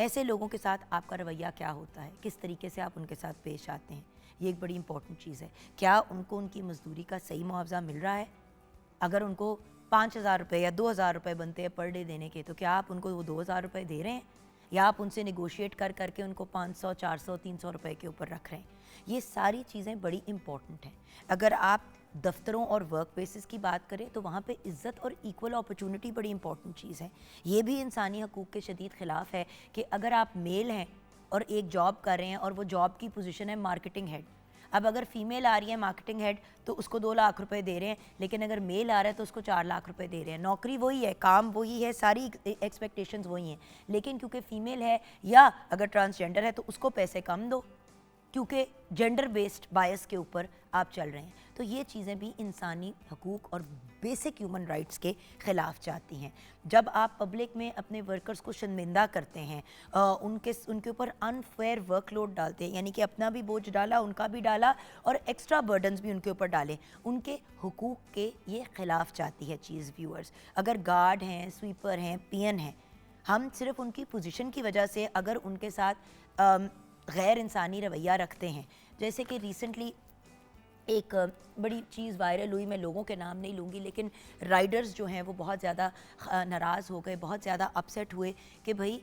ایسے لوگوں کے ساتھ آپ کا رویہ کیا ہوتا ہے, کس طریقے سے آپ ان کے ساتھ پیش آتے ہیں, یہ ایک بڑی امپورٹنٹ چیز ہے. کیا ان کو ان کی مزدوری کا صحیح معاوضہ مل رہا ہے؟ اگر ان کو 5,000 روپے یا 2,000 روپے بنتے ہیں پر ڈے دینے کے, تو کیا آپ ان کو وہ 2,000 روپے دے رہے ہیں, یا آپ ان سے نیگوشیٹ کر کر کے ان کو 500 400 300 روپے کے اوپر رکھ رہے ہیں؟ یہ ساری چیزیں بڑی امپورٹنٹ ہیں. اگر آپ دفتروں اور ورک پلیسز کی بات کریں تو وہاں پہ عزت اور ایکول اپرچونٹی بڑی امپورٹنٹ چیز ہے. یہ بھی انسانی حقوق کے شدید خلاف ہے کہ اگر آپ میل ہیں اور ایک جاب کر رہے ہیں اور وہ جاب کی پوزیشن ہے مارکیٹنگ ہیڈ, اب اگر فیمیل آ رہی ہے مارکیٹنگ ہیڈ تو اس کو 2 لاکھ روپے دے رہے ہیں, لیکن اگر میل آ رہا ہے تو اس کو 4 لاکھ روپے دے رہے ہیں. نوکری وہی ہے, کام وہی ہے, ساری ایکسپیکٹیشنز وہی ہیں, لیکن کیونکہ فیمیل ہے یا اگر ٹرانسجینڈر ہے تو اس کو پیسے کم دو, کیونکہ جینڈر بیسڈ بائس کے اوپر آپ چل رہے ہیں. تو یہ چیزیں بھی انسانی حقوق اور بیسک ہیومن رائٹس کے خلاف جاتی ہیں. جب آپ پبلک میں اپنے ورکرز کو شرمندہ کرتے ہیں, ان کے اوپر انفیئر ورک لوڈ ڈالتے ہیں, یعنی کہ اپنا بھی بوجھ ڈالا, ان کا بھی ڈالا, اور ایکسٹرا برڈنز بھی ان کے اوپر ڈالے, ان کے حقوق کے یہ خلاف جاتی ہے چیز. ویورز, اگر گارڈ ہیں, سویپر ہیں, پین ہیں, ہم صرف ان کی پوزیشن کی وجہ سے اگر ان کے ساتھ غیر انسانی رویہ رکھتے ہیں, جیسے کہ ریسنٹلی ایک بڑی چیز وائرل ہوئی, میں لوگوں کے نام نہیں لوں گی, لیکن رائڈرز جو ہیں وہ بہت زیادہ ناراض ہو گئے, بہت زیادہ اپسیٹ ہوئے کہ بھئی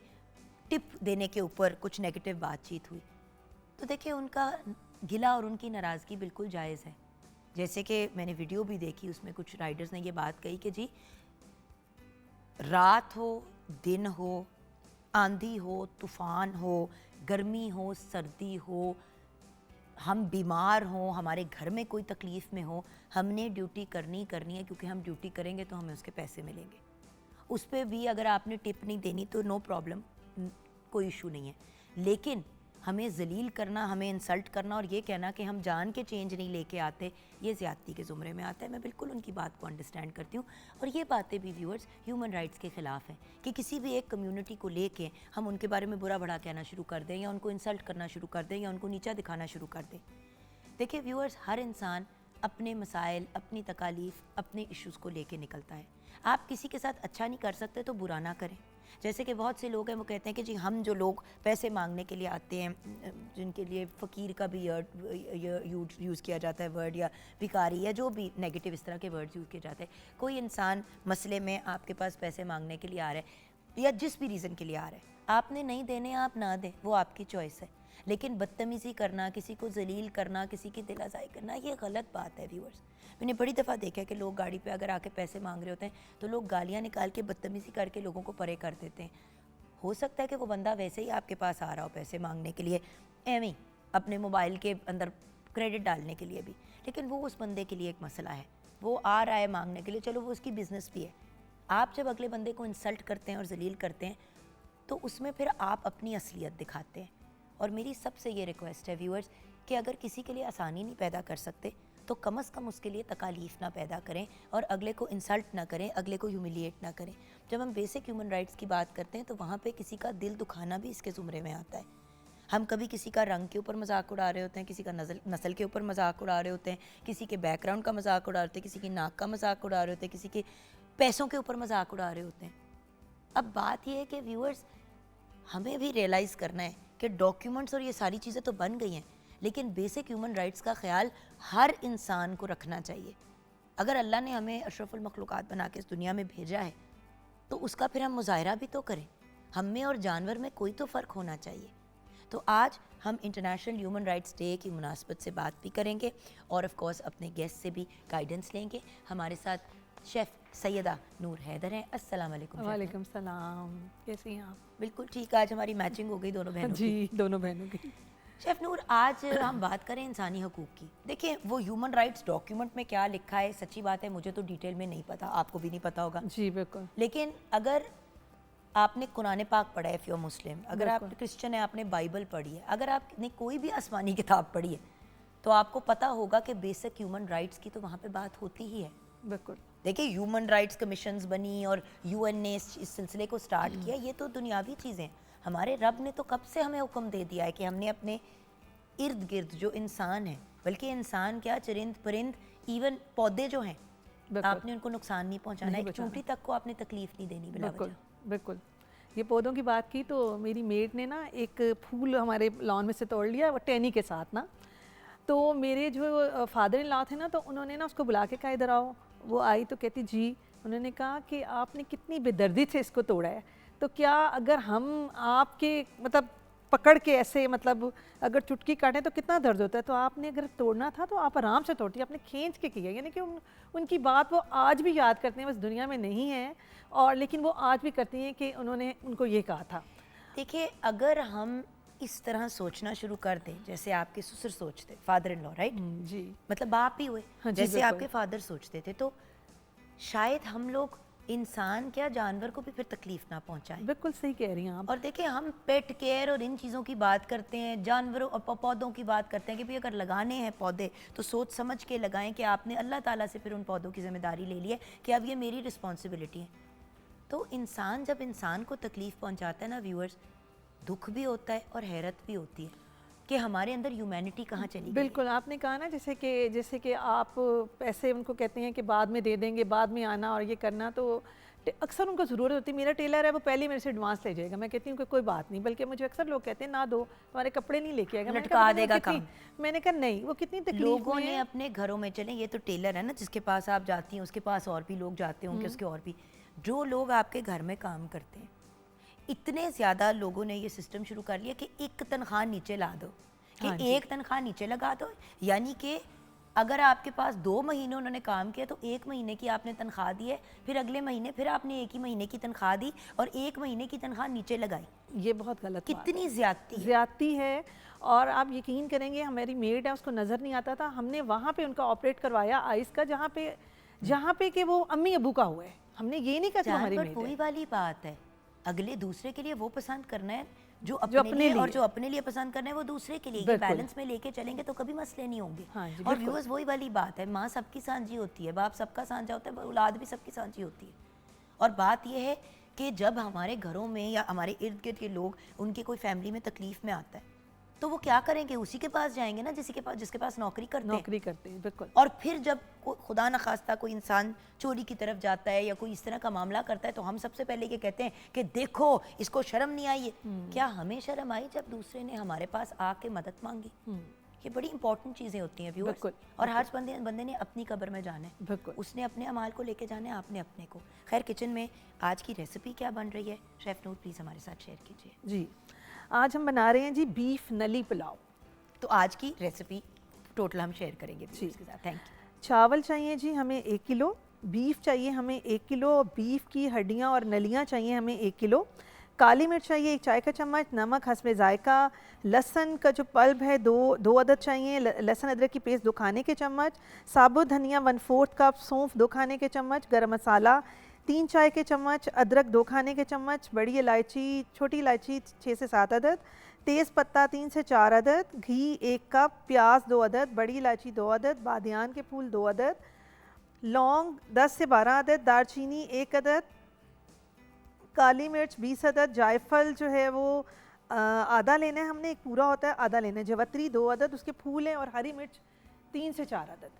ٹپ دینے کے اوپر کچھ نیگیٹو بات چیت ہوئی. تو دیکھیں ان کا گلہ اور ان کی ناراضگی بالکل جائز ہے. جیسے کہ میں نے ویڈیو بھی دیکھی, اس میں کچھ رائڈرز نے یہ بات کہی کہ جی رات ہو, دن ہو, آندھی ہو, طوفان ہو, گرمی ہو, سردی ہو, ہم بیمار ہوں, ہمارے گھر میں کوئی تکلیف میں ہو, ہم نے ڈیوٹی کرنی ہے, کیونکہ ہم ڈیوٹی کریں گے تو ہمیں اس کے پیسے ملیں گے. اس پہ بھی اگر آپ نے ٹپ نہیں دینی تو نو پرابلم, کوئی ایشو نہیں ہے. لیکن ہمیں ذلیل کرنا, ہمیں انسلٹ کرنا اور یہ کہنا کہ ہم جان کے چینج نہیں لے کے آتے, یہ زیادتی کے زمرے میں آتا ہے. میں بالکل ان کی بات کو انڈرسٹینڈ کرتی ہوں, اور یہ باتیں بھی ویورز ہیومن رائٹس کے خلاف ہیں کہ کسی بھی ایک کمیونٹی کو لے کے ہم ان کے بارے میں برا بھلا کہنا شروع کر دیں, یا ان کو انسلٹ کرنا شروع کر دیں, یا ان کو نیچا دکھانا شروع کر دیں. دیکھیں ویورز, ہر انسان اپنے مسائل, اپنی تکالیف, اپنے ایشوز کو لے کے نکلتا ہے. آپ کسی کے ساتھ اچھا نہیں کر سکتے تو برا نہ کریں. جیسے کہ بہت سے لوگ ہیں وہ کہتے ہیں کہ جی ہم جو لوگ پیسے مانگنے کے لیے آتے ہیں, جن کے لیے فقیر کا بھی یوز کیا جاتا ہے ورڈ, یا بھکاری, یا جو بھی نیگیٹو اس طرح کے ورڈز یوز کیے جاتے ہیں. کوئی انسان مسئلے میں آپ کے پاس پیسے مانگنے کے لیے آ رہا ہے, یا جس بھی ریزن کے لیے آ رہا ہے, آپ نے نہیں دینے, آپ نہ دیں, وہ آپ کی چوائس ہے. لیکن بدتمیزی کرنا, کسی کو ذلیل کرنا, کسی کی دل آزائی کرنا, یہ غلط بات ہے. ویورز, میں نے بڑی دفعہ دیکھا ہے کہ لوگ گاڑی پہ اگر آ کے پیسے مانگ رہے ہوتے ہیں تو لوگ گالیاں نکال کے بدتمیزی کر کے لوگوں کو پرے کر دیتے ہیں. ہو سکتا ہے کہ وہ بندہ ویسے ہی آپ کے پاس آ رہا ہو پیسے مانگنے کے لیے, ایویں اپنے موبائل کے اندر کریڈٹ ڈالنے کے لیے بھی, لیکن وہ اس بندے کے لیے ایک مسئلہ ہے, وہ آ رہا ہے مانگنے کے لیے, چلو وہ اس کی بزنس بھی ہے. آپ جب اگلے بندے کو انسلٹ کرتے ہیں اور ذلیل کرتے ہیں تو اس میں پھر آپ اپنی اصلیت دکھاتے ہیں. اور میری سب سے یہ ریکویسٹ ہے ویورز کہ اگر کسی کے لیے آسانی نہیں پیدا کر سکتے تو کم از کم اس کے لیے تکالیف نہ پیدا کریں, اور اگلے کو انسلٹ نہ کریں, اگلے کو ہیوملیٹ نہ کریں. جب ہم بیسک ہیومن رائٹس کی بات کرتے ہیں تو وہاں پہ کسی کا دل دکھانا بھی اس کے زمرے میں آتا ہے. ہم کبھی کسی کا رنگ کے اوپر مذاق اڑا رہے ہوتے ہیں, کسی کا نسل کے اوپر مذاق اڑا رہے ہوتے ہیں, کسی کے بیک گراؤنڈ کا مذاق اڑا رہے ہوتے ہیں, کسی کی ناک کا مذاق اڑا رہے ہوتے ہیں, کسی کے پیسوں کے اوپر مذاق اڑا رہے ہوتے ہیں. اب بات یہ ہے کہ ویورز, ہمیں بھی ریئلائز کرنا ہے کہ ڈاکیومنٹس اور یہ ساری چیزیں تو بن گئی ہیں, لیکن بیسک ہیومن رائٹس کا خیال ہر انسان کو رکھنا چاہیے. اگر اللہ نے ہمیں اشرف المخلوقات بنا کے اس دنیا میں بھیجا ہے تو اس کا پھر ہم مظاہرہ بھی تو کریں. ہم میں اور جانور میں کوئی تو فرق ہونا چاہیے. تو آج ہم انٹرنیشنل ہیومن رائٹس ڈے کی مناسبت سے بات بھی کریں گے, اور آف کورس اپنے گیسٹ سے بھی گائیڈنس لیں گے. ہمارے ساتھ شیف سیدہ نور حیدر ہیں. السلام علیکم. وعلیکم السلام, کیسی ہیں آپ؟ بالکل ٹھیک, آج ہماری میچنگ ہو گئی دونوں بہنوں کی. جی, دونوں بہنوں کی. شیف نور, آج ہم بات کریں انسانی حقوق کی. دیکھیں وہ ہیومن رائٹس ڈاکیومنٹ میں کیا لکھا ہے, سچی بات ہے مجھے تو ڈیٹیل میں نہیں پتا, آپ کو بھی نہیں پتا ہوگا. جی بالکل. لیکن اگر آپ نے قرآن پاک پڑھا ہے, اف یو آر مسلم, اگر آپ کرسچن ہیں آپ نے بائبل پڑھی ہے, اگر آپ نے کوئی بھی آسمانی کتاب پڑھی ہے تو آپ کو پتا ہوگا کہ بیسک ہیومن رائٹس کی تو وہاں پہ بات ہوتی ہی ہے. بالکل. دیکھیں ہیومن رائٹس کمیشنز بنی اور یو این نے اس سلسلے کو سٹارٹ کیا, یہ تو دنیاوی چیزیں. ہمارے رب نے تو کب سے ہمیں حکم دے دیا ہے کہ ہم نے اپنے ارد گرد جو انسان ہیں, بلکہ انسان کیا, چرند پرند, ایون پودے جو ہیں, آپ نے ان کو نقصان نہیں پہنچانا, ایک چونٹی تک کو آپ نے تکلیف نہیں دینی بلا وجہ. بالکل. یہ پودوں کی بات کی تو میری میڈ نے نا ایک پھول ہمارے لان میں سے توڑ لیا وہ ٹینی کے ساتھ نا. تو میرے جو فادر ان لا تھے نا تو انہوں نے نا اس کو بلا کے کہا ادھر آؤ. وہ آئی تو کہتی جی. انہوں نے کہا کہ آپ نے کتنی بے دردی سے اس کو توڑا ہے, تو کیا اگر ہم آپ کے مطلب پکڑ کے ایسے مطلب اگر چٹکی کاٹیں تو کتنا درد ہوتا ہے, تو آپ نے اگر توڑنا تھا تو آپ آرام سے توڑتی, آپ نے کھینچ کے کیا. یعنی کہ ان کی بات وہ آج بھی یاد کرتے ہیں, بس دنیا میں نہیں ہیں اور لیکن وہ آج بھی کرتی ہیں کہ انہوں نے ان کو یہ کہا تھا. دیکھیے اگر ہم اس طرح سوچنا شروع کر دیں جیسے آپ کے سسر سوچتے, فادر ان لا رائٹ, جی مطلب باپ ہی ہوئے, جیسے آپ کے فادر سوچتے تھے, تو شاید ہم لوگ انسان کیا جانور کو بھی پھر تکلیف نہ پہنچائیں. بالکل صحیح کہہ رہی ہیں آپ. اور دیکھیں ہم پیٹ کیئر اور ان چیزوں کی بات کرتے ہیں, جانوروں اور پودوں کی بات کرتے ہیں کہ بھی اگر لگانے ہیں پودے تو سوچ سمجھ کے لگائیں کہ آپ نے اللہ تعالیٰ سے پھر ان پودوں کی ذمہ داری لے لی ہے کہ اب یہ میری رسپانسبلٹی ہے. تو انسان جب انسان کو تکلیف پہنچاتا ہے نا ویورز, دکھ بھی ہوتا ہے اور حیرت بھی ہوتی ہے کہ ہمارے اندر ہیومینٹی کہاں چلی گئی. بالکل آپ نے کہا نا جیسے کہ آپ پیسے ان کو کہتے ہیں کہ بعد میں دے دیں گے, بعد میں آنا اور یہ کرنا, تو اکثر ان کو ضرورت ہوتی ہے. میرا ٹیلر ہے وہ پہلے میرے سے ایڈوانس لے جائے گا, میں کہتی ہوں کہ کوئی بات نہیں, بلکہ مجھے اکثر لوگ کہتے ہیں نہ دو تمہارے کپڑے نہیں لے کے آئے گا, لٹکا دے گا کام. میں نے کہا نہیں, وہ کتنی تکلیف لوگوں نے اپنے گھروں میں, چلیں یہ تو ٹیلر ہے نا جس کے پاس آپ جاتی ہیں, اس کے پاس اور بھی لوگ جاتے ہوں کہ اس کے اور بھی جو لوگ آپ کے گھر میں کام کرتے ہیں, اتنے زیادہ لوگوں نے یہ سسٹم شروع کر لیا کہ ایک تنخواہ نیچے لا دو, کہ ایک تنخواہ نیچے لگا دو. یعنی کہ اگر آپ کے پاس 2 مہینے انہوں نے کام کیا تو 1 مہینے کی آپ نے تنخواہ دی ہے, پھر اگلے مہینے پھر آپ نے 1 ہی مہینے کی تنخواہ دی اور 1 مہینے کی تنخواہ نیچے لگائی. یہ بہت غلط کتنی زیادتی ہے. اور آپ یقین کریں گے ہماری میڈ ہے, اس کو نظر نہیں آتا تھا, ہم نے وہاں پہ ان کا آپریٹ کروایا آئس کا, جہاں پہ کہ وہ امی ابو کا ہوا ہے. ہم نے یہ نہیں کہا کہ ہماری میڈ ہے. وہی والی بات ہے, اگلے دوسرے کے لیے وہ پسند کرنا ہے جو اپنے لیے, اور جو اپنے لیے پسند کرنا ہے وہ دوسرے کے لیے. یہ بیلنس میں لے کے چلیں گے تو کبھی مسئلے نہیں ہوں گے. اور ویورز وہی والی بات ہے, ماں سب کی سانجھی ہوتی ہے, باپ سب کا سانجھا ہوتا ہے, اولاد بھی سب کی سانجھی ہوتی ہے. اور بات یہ ہے کہ جب ہمارے گھروں میں یا ہمارے ارد گرد کے لوگ ان کی کوئی فیملی میں تکلیف میں آتا ہے تو وہ کیا کریں گے, اسی کے پاس جائیں گے نا جس کے پاس نوکری کرتے ہیں. بالکل. اور پھر جب خدا نخواستہ کوئی انسان چوری کی طرف جاتا ہے یا کوئی اس طرح کا معاملہ کرتا ہے تو ہم سب سے پہلے یہ کہتے ہیں کہ دیکھو اس کو شرم نہیں آئی ہے. کیا ہمیں شرم آئی جب دوسرے نے ہمارے پاس آ کے مدد مانگی؟ یہ بڑی امپورٹنٹ چیزیں ہوتی ہیں ویورز. اور ہر بندے نے اپنی قبر میں جانا ہے, اس نے اپنے اعمال کو لے کے جانا ہے, آپ نے اپنے کو. خیر کچن میں آج کی ریسیپی کیا بن رہی ہے شیف نور, پلیز ہمارے ساتھ شیئر کیجیے. جی آج ہم بنا رہے ہیں جی بیف نلی پلاؤ. تو آج کی ریسیپی ٹوٹل ہم شیئر کریں گے اس کے ساتھ. Thank you. چاول چاہیے جی ہمیں 1 کلو, بیف چاہیے ہمیں 1 کلو, بیف کی ہڈیاں اور نلیاں چاہیے ہمیں 1 کلو, کالی مرچ چاہیے 1 چائے کا چمچ, نمک حسب ذائقہ, لہسن کا جو پلب ہے 2 عدد چاہیے, لہسن ادرک کی پیسٹ 2 کھانے کے چمچ, ثابت دھنیا 1/4 کپ, سونف 2 کھانے کے چمچ, گرم مسالہ 3 چائے کے چمچ, ادرک 2 کھانے کے چمچ, بڑی الائچی چھوٹی الائچی 6 سے 7 عدد, تیز پتہ 3 سے 4 عدد, گھی 1 کپ, پیاز 2 عدد, بڑی الائچی 2 عدد, بادیان کے پھول 2 عدد, لونگ 10 سے 12 عدد, دار چینی 1 عدد, کالی مرچ 20 عدد, جائفل جو ہے وہ آدھا لینا ہے ہم نے, ایک پورا ہوتا ہے آدھا لینا ہے, جوتری 2 عدد اس کے پھول ہیں, اور ہری مرچ 3 سے 4 عدد.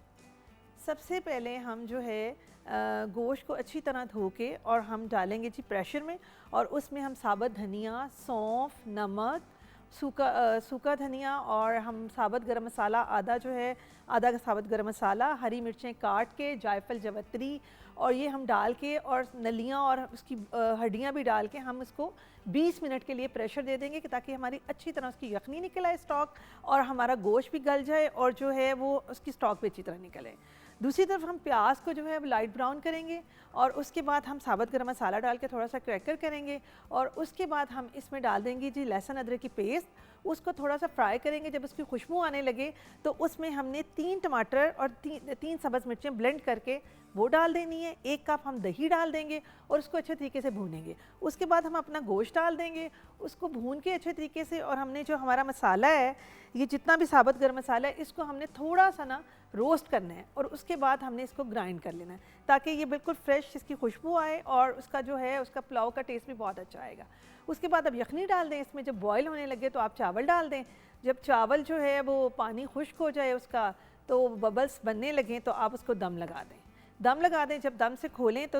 سب سے پہلے ہم جو ہے گوشت کو اچھی طرح دھو کے اور ہم ڈالیں گے جی پریشر میں, اور اس میں ہم ثابت دھنیا, سونف, نمک, سوکھا دھنیا, اور ہم ثابت گرم مسالہ آدھا کا ثابت گرم مسالہ, ہری مرچیں کاٹ کے, جائفل, جوتری, اور یہ ہم ڈال کے, اور نلیاں اور اس کی ہڈیاں بھی ڈال کے ہم اس کو 20 منٹ کے لیے پریشر دے دیں گے کہ تاکہ ہماری اچھی طرح اس کی یخنی نکل آئے اسٹاک, اور ہمارا گوشت بھی گل جائے, اور جو ہے وہ اس کی اسٹاک بھی اچھی طرح نکلے. دوسری طرف ہم پیاز کو جو ہے لائٹ براؤن کریں گے, اور اس کے بعد ہم ثابت گرم مسالہ ڈال کے تھوڑا سا کریکر کریں گے, اور اس کے بعد ہم اس میں ڈال دیں گے جی لہسن ادرک کی پیسٹ, اس کو تھوڑا سا فرائی کریں گے. جب اس کی خوشبو آنے لگے تو اس میں ہم نے 3 ٹماٹر اور 3 سبز مرچیں بلینڈ کر کے وہ ڈال دینی ہے. 1 کپ ہم دہی ڈال دیں گے اور اس کو اچھے طریقے سے بھونیں گے. اس کے بعد ہم اپنا گوشت ڈال دیں گے, اس کو بھون کے اچھے طریقے سے, اور ہم نے جو ہمارا مسالہ ہے یہ جتنا بھی ثابت گرم مسالہ ہے اس کو ہم نے تھوڑا سا نا روسٹ کرنا ہے, اور اس کے بعد ہم نے اس کو گرائنڈ کر لینا ہے تاکہ یہ بالکل فریش اس کی خوشبو آئے, اور اس کا جو ہے اس کا پلاؤ کا ٹیسٹ بھی بہت اچھا آئے گا. اس کے بعد اب یخنی ڈال دیں اس میں, جب بوائل ہونے لگے تو آپ چاول ڈال دیں. جب چاول جو ہے وہ پانی خشک ہو جائے اس کا, تو ببلز بننے لگیں تو آپ اس کو دم لگا دیں. جب دم سے کھولیں تو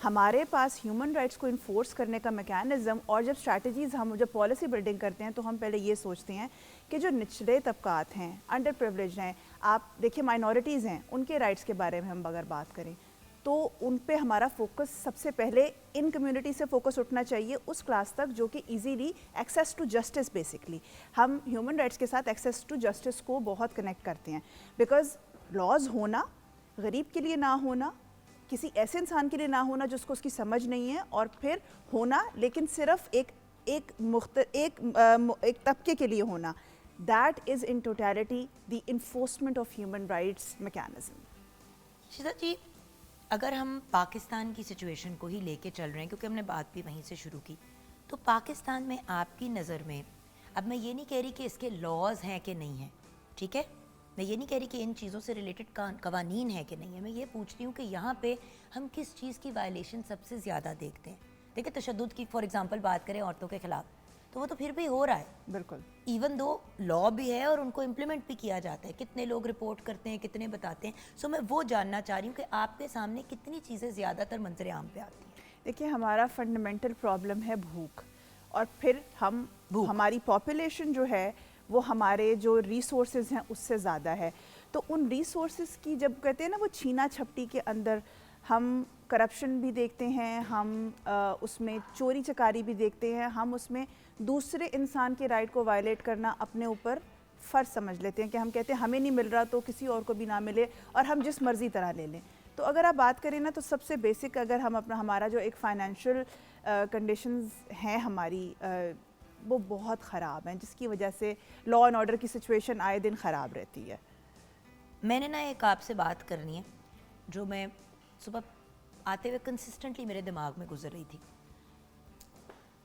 ہمارے پاس ہیومن رائٹس کو انفورس کرنے کا میکینزم اور جب اسٹریٹجیز ہم جب پالیسی بلڈنگ کرتے ہیں تو ہم پہلے یہ سوچتے ہیں کہ جو نچلے طبقات ہیں, انڈر پریولیجڈ ہیں, آپ دیکھیں مائنورٹیز ہیں, ان کے رائٹس کے بارے میں ہم اگر بات کریں تو ان پہ ہمارا فوکس سب سے پہلے ان کمیونٹی سے فوکس اٹھنا چاہیے اس کلاس تک جو کہ easily access to justice, basically ہم ہیومن رائٹس کے ساتھ ایکسیس ٹو جسٹس کو بہت کنیکٹ کرتے ہیں, بیکاز لاز ہونا غریب کے لیے نہ ہونا, کسی ایسے انسان کے لیے نہ ہونا جس کو اس کی سمجھ نہیں ہے, اور پھر ہونا لیکن صرف ایک طبقے کے لیے ہونا, that is in totality the enforcement of human rights mechanism. Sheeza ji, اگر ہم پاکستان کی سچویشن کو ہی لے کے چل رہے ہیں کیونکہ ہم نے بات بھی وہیں سے شروع کی, تو پاکستان میں آپ کی نظر میں, اب میں یہ نہیں کہہ رہی کہ اس کے لاز ہیں کہ نہیں ہیں, ٹھیک ہے, میں یہ نہیں کہہ رہی کہ ان چیزوں سے ریلیٹڈ قوانین ہے کہ نہیں ہے, میں یہ پوچھتی ہوں کہ یہاں پہ ہم کس چیز کی وائلیشن سب سے زیادہ دیکھتے ہیں. دیکھیں تشدد کی فار ایگزامپل بات کریں عورتوں کے خلاف, تو وہ تو پھر بھی ہو رہا ہے, بالکل, ایون دو لا بھی ہے اور ان کو امپلیمنٹ بھی کیا جاتا ہے, کتنے لوگ رپورٹ کرتے ہیں, کتنے بتاتے ہیں. سو میں وہ جاننا چاہ رہی ہوں کہ آپ کے سامنے کتنی چیزیں زیادہ تر منظر عام پہ آتی ہیں. دیکھیے ہمارا فنڈامنٹل پرابلم ہے بھوک, اور پھر ہماری پاپولیشن جو ہے وہ ہمارے جو ریسورسز ہیں اس سے زیادہ ہے. تو ان ریسورسز کی جب کہتے ہیں نا وہ چھینا چھپٹی کے اندر ہم کرپشن بھی دیکھتے ہیں, ہم اس میں چوری چکاری بھی دیکھتے ہیں, ہم اس میں دوسرے انسان کے رائٹ کو وائلیٹ کرنا اپنے اوپر فرض سمجھ لیتے ہیں کہ ہم کہتے ہیں ہمیں نہیں مل رہا تو کسی اور کو بھی نہ ملے اور ہم جس مرضی طرح لے لیں. تو اگر آپ بات کریں نا تو سب سے بیسک اگر ہم ہمارا جو ایک فائنینشیل کنڈیشنز ہیں ہماری وہ بہت خراب ہیں, جس کی وجہ سے لا اینڈ آرڈر کی سچویشن آئے دن خراب رہتی ہے. میں نے نا ایک آپ سے بات کرنی ہے جو میں صبح آتے ہوئے کنسسٹنٹلی میرے دماغ میں گزر رہی تھی.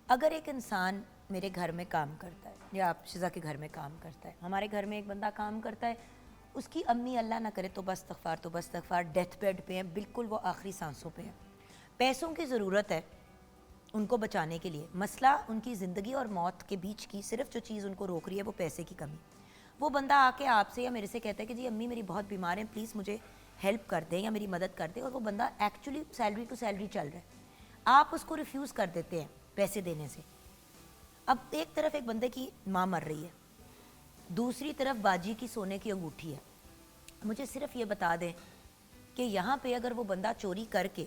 اگر ایک انسان میرے گھر میں کام کرتا ہے یا آپ شیزا کے گھر میں کام کرتا ہے, ہمارے گھر میں ایک بندہ کام کرتا ہے, اس کی امی اللہ نہ کرے تو بس استغفار ڈیتھ بیڈ پہ ہیں, بالکل وہ آخری سانسوں پہ ہیں, پیسوں کی ضرورت ہے ان کو بچانے کے لیے. مسئلہ ان کی زندگی اور موت کے بیچ کی صرف جو چیز ان کو روک رہی ہے وہ پیسے کی کمی. وہ بندہ آ کے آپ سے یا میرے سے کہتا ہے کہ جی امی میری بہت بیمار ہیں, پلیز مجھے ہیلپ کر دیں یا میری مدد کر دیں, اور وہ بندہ ایکچولی سیلری ٹو سیلری چل رہا ہے, آپ اس کو ریفیوز کر دیتے ہیں پیسے دینے سے. اب ایک طرف ایک بندے کی ماں مر رہی ہے, دوسری طرف باجی کی سونے کی انگوٹھی ہے. مجھے صرف یہ بتا دیں کہ یہاں پہ اگر وہ بندہ چوری کر کے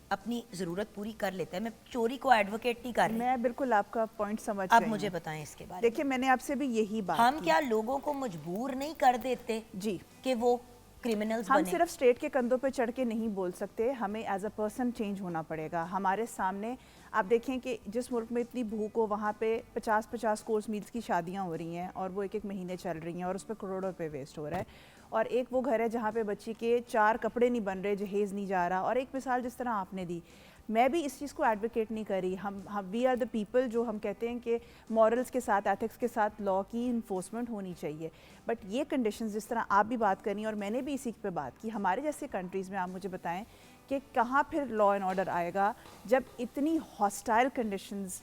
اپنی ضرورت پوری کر لیتا ہے, میں چوری کو ایڈوکیٹ نہیں کر رہی, میں بالکل آپ کا پوائنٹ سمجھ اب رہی ہوں. مجھے بتائیں اس کے بارے میں. دیکھیں میں نے آپ سے بھی یہی بات ہم کی. کیا لوگوں کو مجبور نہیں کر دیتے جی کہ وہ کرمنلز ہم بنے؟ صرف اسٹیٹ کے کندھوں پہ چڑھ کے نہیں بول سکتے, ہمیں ایز اے پرسن چینج ہونا پڑے گا. ہمارے سامنے آپ دیکھیں کہ جس ملک میں اتنی بھوک ہو وہاں پہ 50 کورس میلز کی شادیاں ہو رہی ہیں اور وہ ایک مہینے چل رہی ہیں اور اس پہ کروڑوں روپے ویسٹ ہو رہا ہے. اور ایک وہ گھر ہے جہاں پہ بچی کے 4 کپڑے نہیں بن رہے, جہیز نہیں جا رہا. اور ایک مثال جس طرح آپ نے دی, میں بھی اس چیز کو ایڈوکیٹ نہیں کری. ہم وی آر دا پیپل جو ہم کہتے ہیں کہ مورلز کے ساتھ ایتھکس کے ساتھ لا کی انفورسمنٹ ہونی چاہیے. بٹ یہ کنڈیشنز جس طرح آپ بھی بات کریں اور میں نے بھی اسی پہ بات کی, ہمارے جیسے کنٹریز میں آپ مجھے بتائیں کہ کہاں پھر لا اینڈ آرڈر آئے گا جب اتنی ہاسٹائل کنڈیشنز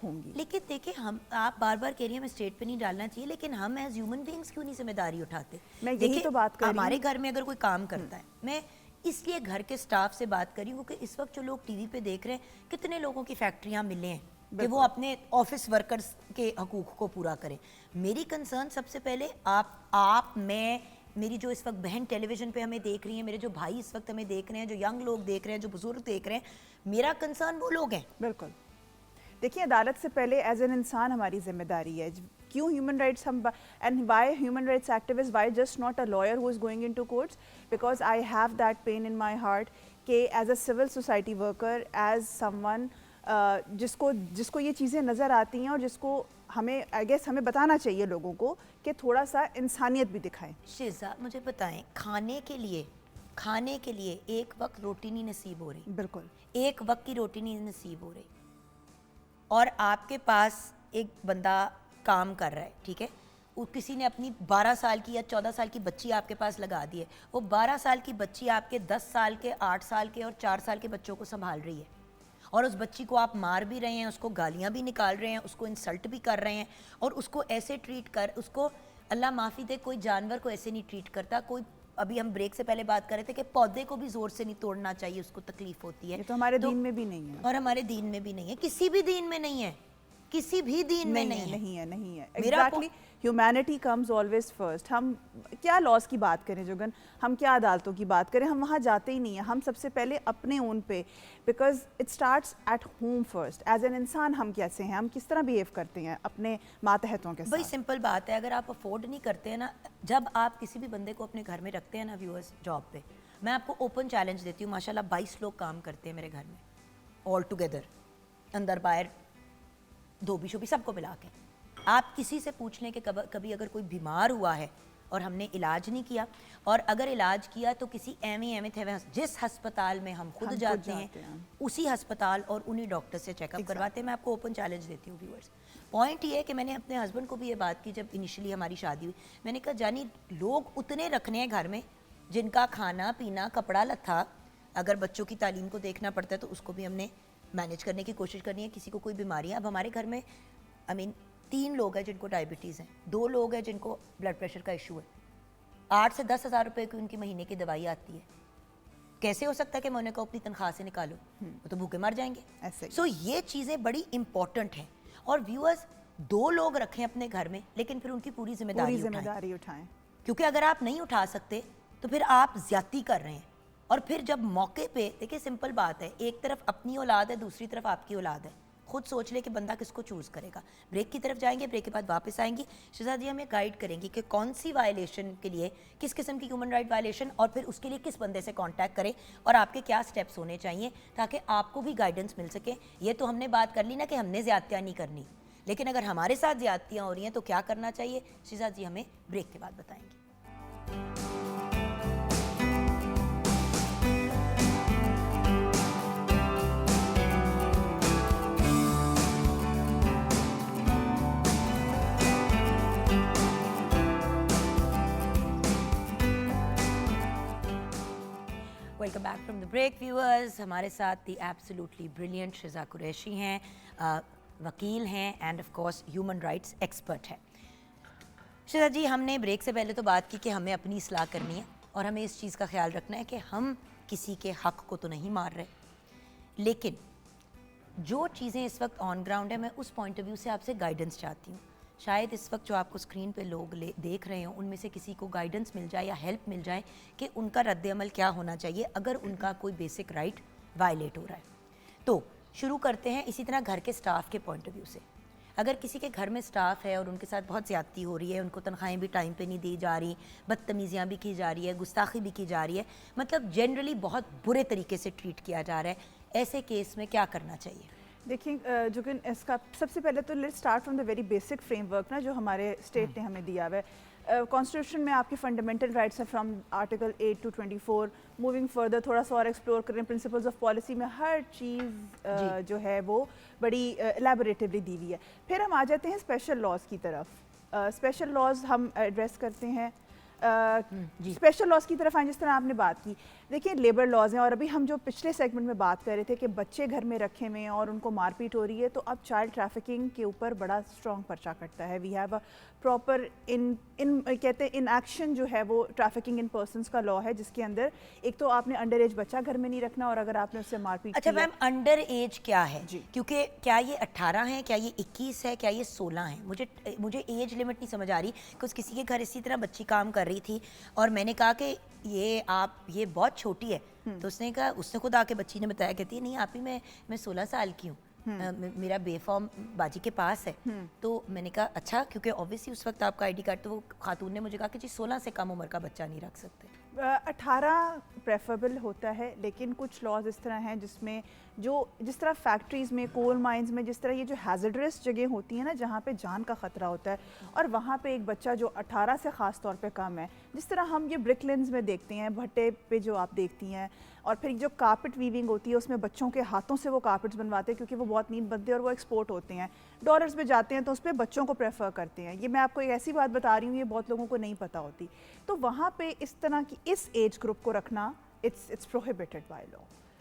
ہوں گی. لیکن دیکھیں ہم, آپ بار بار کہہ رہی ہیں ہمیں اسٹیٹ پہ نہیں ڈالنا چاہیے, لیکن ہم ایز ہیومن بینگس کیوں نہیں ذمہ داری اٹھاتے؟ میں یہی تو بات کر رہی ہوں. ہمارے گھر میں اگر کوئی کام کرتا ہے, میں اس لیے گھر کے سٹاف سے بات کر رہی ہوں کیونکہ اس وقت جو لوگ ٹی وی پہ دیکھ رہے ہیں, کتنے لوگوں کی فیکٹریاں ملے ہیں کہ وہ اپنے آفس ورکرز کے حقوق کو پورا کریں. میری کنسرن سب سے پہلے آپ میں, میری جو اس وقت بہن ٹیلی ویژن پہ ہمیں دیکھ رہی ہیں, میرے جو بھائی اس وقت ہمیں دیکھ رہے ہیں, جو ینگ لوگ دیکھ رہے ہیں, جو بزرگ دیکھ رہے ہیں, میرا کنسرن وہ لوگ ہیں. بالکل. دیکھیے عدالت سے پہلے ایز این انسان ہماری ذمہ داری ہے. کیوں ہیومن رائٹس ہم and why human rights activist, why just not a lawyer who is going into courts, because I have that pain in my heart کہ as a civil society worker, as someone جس کو یہ چیزیں نظر آتی ہیں اور جس کو ہمیں آئی گیس ہمیں بتانا چاہیے لوگوں کو کہ تھوڑا سا انسانیت بھی دکھائیں. شیزا مجھے بتائیں, کھانے کے لیے ایک وقت روٹی نہیں نصیب ہو رہی, بالکل ایک وقت کی روٹی نہیں نصیب ہو رہی, اور آپ کے پاس ایک بندہ کام کر رہا ہے, ٹھیک ہے, کسی نے اپنی 12 سال کی یا 14 سال کی بچی آپ کے پاس لگا دی ہے, وہ 12 سال کی بچی آپ کے 10 سال کے, 8 سال کے اور 4 سال کے بچوں کو سنبھال رہی ہے, اور اس بچی کو آپ مار بھی رہے ہیں, اس کو گالیاں بھی نکال رہے ہیں, اس کو انسلٹ بھی کر رہے ہیں, اور اس کو ایسے ٹریٹ کر, اس کو اللہ معافی دے کوئی جانور کو ایسے نہیں ٹریٹ کرتا, کوئی ابھی ہم بریک سے پہلے بات کر رہے تھے کہ پودے کو بھی زور سے نہیں توڑنا چاہیے, اس کو تکلیف ہوتی ہے. یہ تو ہمارے دین میں بھی نہیں ہے, اور ہمارے دین میں بھی نہیں ہے, کسی بھی دین میں نہیں ہے, کسی بھی دین میں نہیں ہے. نہیں ہے. Exactly, humanity comes always first. ہم کیا لاس کی بات کریں جوگن, ہم کیا عدالتوں کی بات کریں, ہم وہاں جاتے ہی نہیں ہیں. ہم سب سے پہلے اپنے اون پہ, because it starts at home first. As an انسان ہم کیسے ہیں, ہم کس طرح بیہیو کرتے ہیں اپنے ماتحتوں کے ساتھ. وہی سمپل بات ہے, اگر آپ افورڈ نہیں کرتے ہیں نا, جب آپ کسی بھی بندے کو اپنے گھر میں رکھتے ہیں نا ویورز جاب پہ, میں آپ کو اوپن چیلنج دیتی ہوں, ماشاء اللہ 22 لوگ کام کرتے ہیں میرے گھر میں آل ٹوگیدر, اندر باہر دھوبی شوبی سب کو ملا کے. آپ کسی سے پوچھ لیں کہ کبھی اگر کوئی بیمار ہوا ہے اور ہم نے علاج نہیں کیا, اور اگر علاج کیا تو کسی ایویں تھے جس ہسپتال میں ہم خود جاتے ہیں اسی ہسپتال اور انہی ڈاکٹر سے چیک اپ کرواتے ہیں. میں آپ کو اوپن چیلنج دیتی ہوں ویورز. پوائنٹ یہ ہے کہ میں نے اپنے ہسبینڈ کو بھی یہ بات کی جب انیشلی ہماری شادی ہوئی, میں نے کہا جانی لوگ اتنے رکھنے ہیں گھر میں جن کا کھانا پینا کپڑا لتھا, اگر بچوں کی تعلیم کو دیکھنا پڑتا ہے تو اس کو بھی ہم نے مینیج کرنے کی کوشش کرنی ہے. کسی کو کوئی بیماری ہے, اب ہمارے گھر میں 3 لوگ ہیں جن کو ڈائبٹیز ہیں, 2 لوگ ہیں جن کو بلڈ پریشر کا ایشو ہے, 8 سے 10 ہزار روپے کی ان کی مہینے کی دوائی آتی ہے. کیسے ہو سکتا ہے کہ میں انہیں کو اپنی تنخواہ سے نکالوں, وہ تو بھوکے مر جائیں گے. سو یہ چیزیں بڑی امپورٹنٹ ہیں. اور ویورز 2 لوگ رکھیں اپنے گھر میں, لیکن پھر ان کی پوری ذمہ داری اٹھائیں, کیونکہ اگر آپ نہیں اٹھا سکتے تو پھر آپ زیادتی کر رہے ہیں. اور پھر جب موقع پہ, دیکھیں سمپل بات ہے, ایک طرف اپنی اولاد ہے, دوسری طرف آپ کی اولاد ہے, خود سوچ لے کہ بندہ کس کو چوز کرے گا. بریک کی طرف جائیں گے, بریک کے بعد واپس آئیں گی. شہزاد جی ہمیں گائیڈ کریں گی کہ کون سی وائلیشن کے لیے, کس قسم کی ہیومن رائٹ وائلیشن, اور پھر اس کے لیے کس بندے سے کانٹیکٹ کریں, اور آپ کے کیا سٹیپس ہونے چاہیے تاکہ آپ کو بھی گائیڈنس مل سکے. یہ تو ہم نے بات کر لی نا کہ ہم نے زیادتیاں نہیں کرنی, لیکن اگر ہمارے ساتھ زیادتیاں ہو رہی ہیں تو کیا کرنا چاہیے, شہزاد جی ہمیں بریک کے بعد بتائیں گے. Welcome back from the break viewers. ہمارے ساتھ دی ایبسلیوٹلی بریلینٹ شزا قریشی ہیں, وکیل ہیں and of course human rights expert ہیں. شزا جی ہم نے بریک سے پہلے تو بات کی کہ ہمیں اپنی اصلاح کرنی ہے اور ہمیں اس چیز کا خیال رکھنا ہے کہ ہم کسی کے حق کو تو نہیں مار رہے, لیکن جو چیزیں اس وقت آن گراؤنڈ ہیں میں اس پوائنٹ آف ویو سے آپ سے گائیڈنس چاہتی ہوں. شاید اس وقت جو آپ کو اسکرین پہ لوگ دیکھ رہے ہوں ان میں سے کسی کو گائیڈنس مل جائے یا ہیلپ مل جائے کہ ان کا رد عمل کیا ہونا چاہیے اگر ان کا کوئی بیسک رائٹ وائلیٹ ہو رہا ہے. تو شروع کرتے ہیں اسی طرح گھر کے سٹاف کے پوائنٹ آف ویو سے. اگر کسی کے گھر میں سٹاف ہے اور ان کے ساتھ بہت زیادتی ہو رہی ہے, ان کو تنخواہیں بھی ٹائم پہ نہیں دی جا رہی, بدتمیزیاں بھی کی جا رہی ہے, گستاخی بھی کی جا رہی ہے, مطلب جنرلی بہت برے طریقے سے ٹریٹ کیا جا رہا ہے, ایسے کیس میں کیا کرنا چاہیے؟ دیکھیں جو کہ اس کا سب سے پہلے تو let start from the very basic frame work نا جو ہمارے اسٹیٹ نے ہمیں دیا ہوا ہے. کانسٹیٹیوشن میں آپ کے فنڈامنٹل رائٹس ہیں from article 8 to 24. Moving further تھوڑا سا اور ایکسپلور کریں, پرنسپلز آف پالیسی میں ہر چیز جو ہے وہ بڑی الیبوریٹیولی دی ہوئی ہے. پھر ہم آ جاتے ہیں اسپیشل لاز کی طرف. اسپیشل لاز ہم ایڈریس کرتے ہیں, اسپیشل لاز کی طرف آئیں جس طرح آپ نے بات کی. دیکھیں لیبر لاز ہیں, اور ابھی ہم جو پچھلے سیگمنٹ میں بات کر رہے تھے کہ بچے گھر میں رکھے ہوئے ہیں اور ان کو مار پیٹ ہو رہی ہے, تو اب چائلڈ ٹریفکنگ کے اوپر بڑا اسٹرانگ پرچہ کٹتا ہے. وی ہیو اے پراپر کہتے ہیں ان ایکشن جو ہے وہ ٹریفکنگ ان پرسنس کا لا ہے, جس کے اندر ایک تو آپ نے انڈر ایج بچہ گھر میں نہیں رکھنا, اور اگر آپ نے اس سے مار پیٹ. اچھا میم انڈر ایج کیا ہے؟ کیونکہ کیا یہ 18 ہے, کیا یہ 21 ہے, کیا یہ 16 ہے؟ مجھے ایج لمٹ نہیں سمجھ آ رہی. کچھ کسی کے گھر اسی طرح بچی کام کر رہی تھی اور میں نے کہا کہ یہ بہت چھوٹی ہے, تو اس نے کہا, اس نے خود آ کے بچی نے بتایا, کہتی ہے نہیں آپ ہی میں 16 سال کی ہوں, میرا بے فارم باجی کے پاس ہے. تو میں نے کہا اچھا, کیونکہ اوبیسلی اس وقت آپ کا آئی ڈی کارڈ, تو وہ خاتون نے مجھے کہا کہ جی 16 سے کم عمر کا بچہ نہیں رکھ سکتے. 18 پریفریبل ہوتا ہے, لیکن کچھ لاز اس طرح ہیں جس میں جس طرح فیکٹریز میں, کول مائنز میں, جس طرح یہ جو ہیزرڈرس جگہ ہوتی ہیں نا جہاں پہ جان کا خطرہ ہوتا ہے, اور وہاں پہ ایک بچہ جو 18 سے خاص طور پہ کم ہے, جس طرح ہم یہ برک لینز میں دیکھتے ہیں, بھٹے پہ جو آپ دیکھتی ہیں, اور پھر جو کارپٹ ویونگ ہوتی ہے اس میں بچوں کے ہاتھوں سے وہ کارپٹس بنواتے ہیں کیونکہ وہ بہت نیٹ بنتے ہیں اور وہ ایکسپورٹ ہوتے ہیں, ڈالرز میں جاتے ہیں, تو اس پہ بچوں کو پریفر کرتے ہیں. یہ میں آپ کو ایک ایسی بات بتا رہی ہوں, یہ بہت لوگوں کو نہیں پتہ ہوتی. تو وہاں پہ اس طرح کی اس ایج گروپ کو رکھنا اٹس پروہیبٹڈ بائی لا.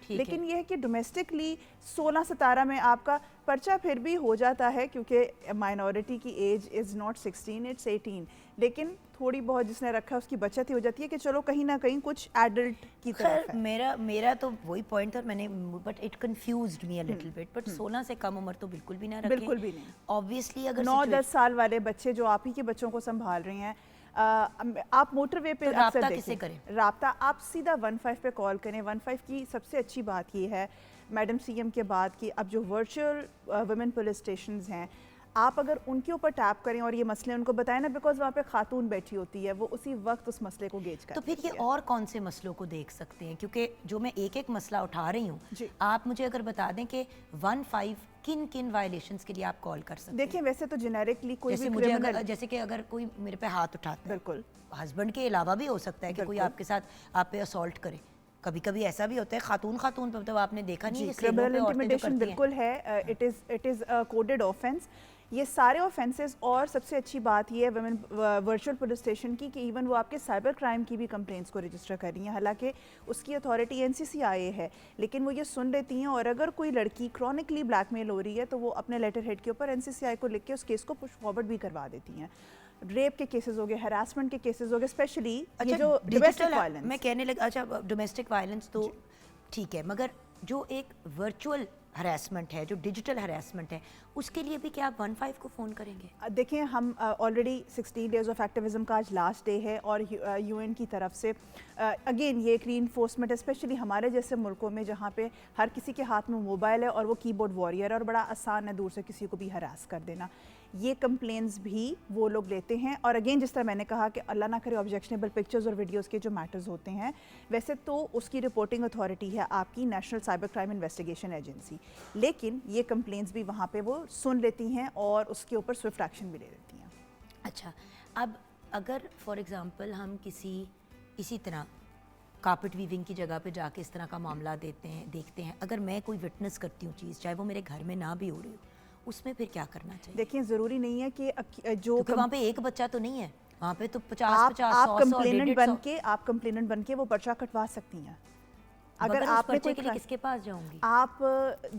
لیکن یہ ہے کہ ڈومیسٹکلی 16-17 میں آپ کا پرچہ پھر بھی ہو جاتا ہے کیونکہ مائنورٹی کی ایج از ناٹ 16 اٹس 18, لیکن تھوڑی بہت جس نے رکھا اس کی بچت ہی ہو جاتی ہے کہ چلو کہیں نہ کہیں کچھ ایڈلٹ کی طرف ہے. میرا تو وہی پوائنٹ تھا, میں نے but it confused me a little bit, but 16 سے کم عمر تو بالکل بھی نہ رکھیں. بالکل بھی نہیں. آبویسلی اگر 9-10 سال والے بچے جو آپ ہی کے بچوں کو سنبھال رہے ہیں, آپ موٹر وے پہ اکثر رابطہ کسے کریں؟ رابطہ آپ سیدھا 15 پہ کال کریں. 15 کی سب سے اچھی بات یہ ہے میڈم سی ایم کے بعد کہ اب جو ورچوئل ویمن پولیس اسٹیشنز ہیں, آپ اگر ان کے اوپر ٹیپ کریں اور یہ مسئلے ان کو بتائیں نا, بیکاز وہاں پہ خاتون بیٹھی ہوتی ہے, وہ اسی وقت اس مسئلے کو گیج کرتی ہے. تو پھر یہ اور کون سے مسئلوں کو دیکھ سکتے ہیں, کیونکہ جو میں ایک ایک مسئلہ اٹھا رہی ہوں, آپ مجھے اگر بتا دیں کہ 15 کن کن وائلیشنز کے لیے آپ کال کر سکتے ہیں. دیکھیں ویسے تو جنیرکلی کوئی بھی مجھے جیسے کہ اگر کوئی میرے پہ ہاتھ اٹھاتا ہے, بالکل ہسبینڈ کے علاوہ بھی ہو سکتا ہے کہ کوئی آپ کے ساتھ آپ پہ اسالٹ کرے, کبھی کبھی ایسا بھی ہوتا ہے خاتون پہ, مطلب آپ نے دیکھا نہیں کرمنل انٹیمیڈیشن بالکل ہے, اٹ از کوڈڈ آفینس. یہ سارے آفینسز, اور سب سے اچھی بات یہ ہے ویمن ورچوئل پولیس اسٹیشن کی کہ ایون وہ آپ کے سائبر کرائم کی بھی کمپلینٹس کو رجسٹر کر رہی ہیں, حالانکہ اس کی اتھارٹی NCCIA ہے, لیکن وہ یہ سن لیتی ہیں. اور اگر کوئی لڑکی کرونکلی بلیک میل ہو رہی ہے تو وہ اپنے لیٹر ہیڈ کے اوپر NCCI کو لکھ کے اس کیس کو پش فارورڈ بھی کروا دیتی ہیں. ریپ کے کیسز ہو گئے, ہراسمنٹ کے کیسز ہو گئے, اسپیشلی یہ جو ڈومیسٹک وائلنس, میں کہنے لگا اچھا ڈومیسٹک وائلنس تو ٹھیک ہے, مگر جو ایک ورچوئل ہراسمنٹ ہے, جو ڈیجیٹل ہراسمنٹ ہے, اس کے لیے بھی کیا آپ 15 کو فون کریں گے؟ دیکھیں ہم آلریڈی 16 ڈیز آف ایکٹیویزم کا آج لاسٹ ڈے ہے, اور UN کی طرف سے اگین یہ ایک ری انفورسمنٹ ہے, اسپیشلی ہمارے جیسے ملکوں میں جہاں پہ ہر کسی کے ہاتھ میں موبائل ہے اور وہ کی بورڈ وارئر ہے اور بڑا آسان ہے دور سے کسی کو بھی ہراس کر دینا. یہ کمپلینس بھی وہ لوگ لیتے ہیں, اور اگین جس طرح میں نے کہا کہ اللہ نہ کرے آبجیکشنیبل پکچرز اور ویڈیوز کے جو میٹرز ہوتے ہیں, ویسے تو اس کی رپورٹنگ اتھارٹی ہے آپ کی national cyber crime investigation agency, لیکن یہ کمپلینس بھی وہاں پہ وہ سن لیتی ہیں اور اس کے اوپر سوئفٹ ایکشن بھی لے لیتی ہیں. اچھا, اب اگر فار ایگزامپل ہم اسی طرح کارپٹ ویونگ کی جگہ پہ جا کے اس طرح کا معاملہ دیکھتے ہیں, اگر میں کوئی وٹنس کرتی ہوں چیز, چاہے وہ میرے گھر میں نہ بھی ہو رہی ہو, اس میں پھر کیا کرنا چاہیے؟ دیکھیں ضروری نہیں ہے کہ جو وہاں پہ ایک بچہ تو نہیں ہے, وہاں پہ تو 50 آپ 100 کمپلیننٹ بن کے وہ پرچہ کٹوا سکتی ہیں. اگر آپ نے کوئی کس کے پاس جاؤں گی؟ آپ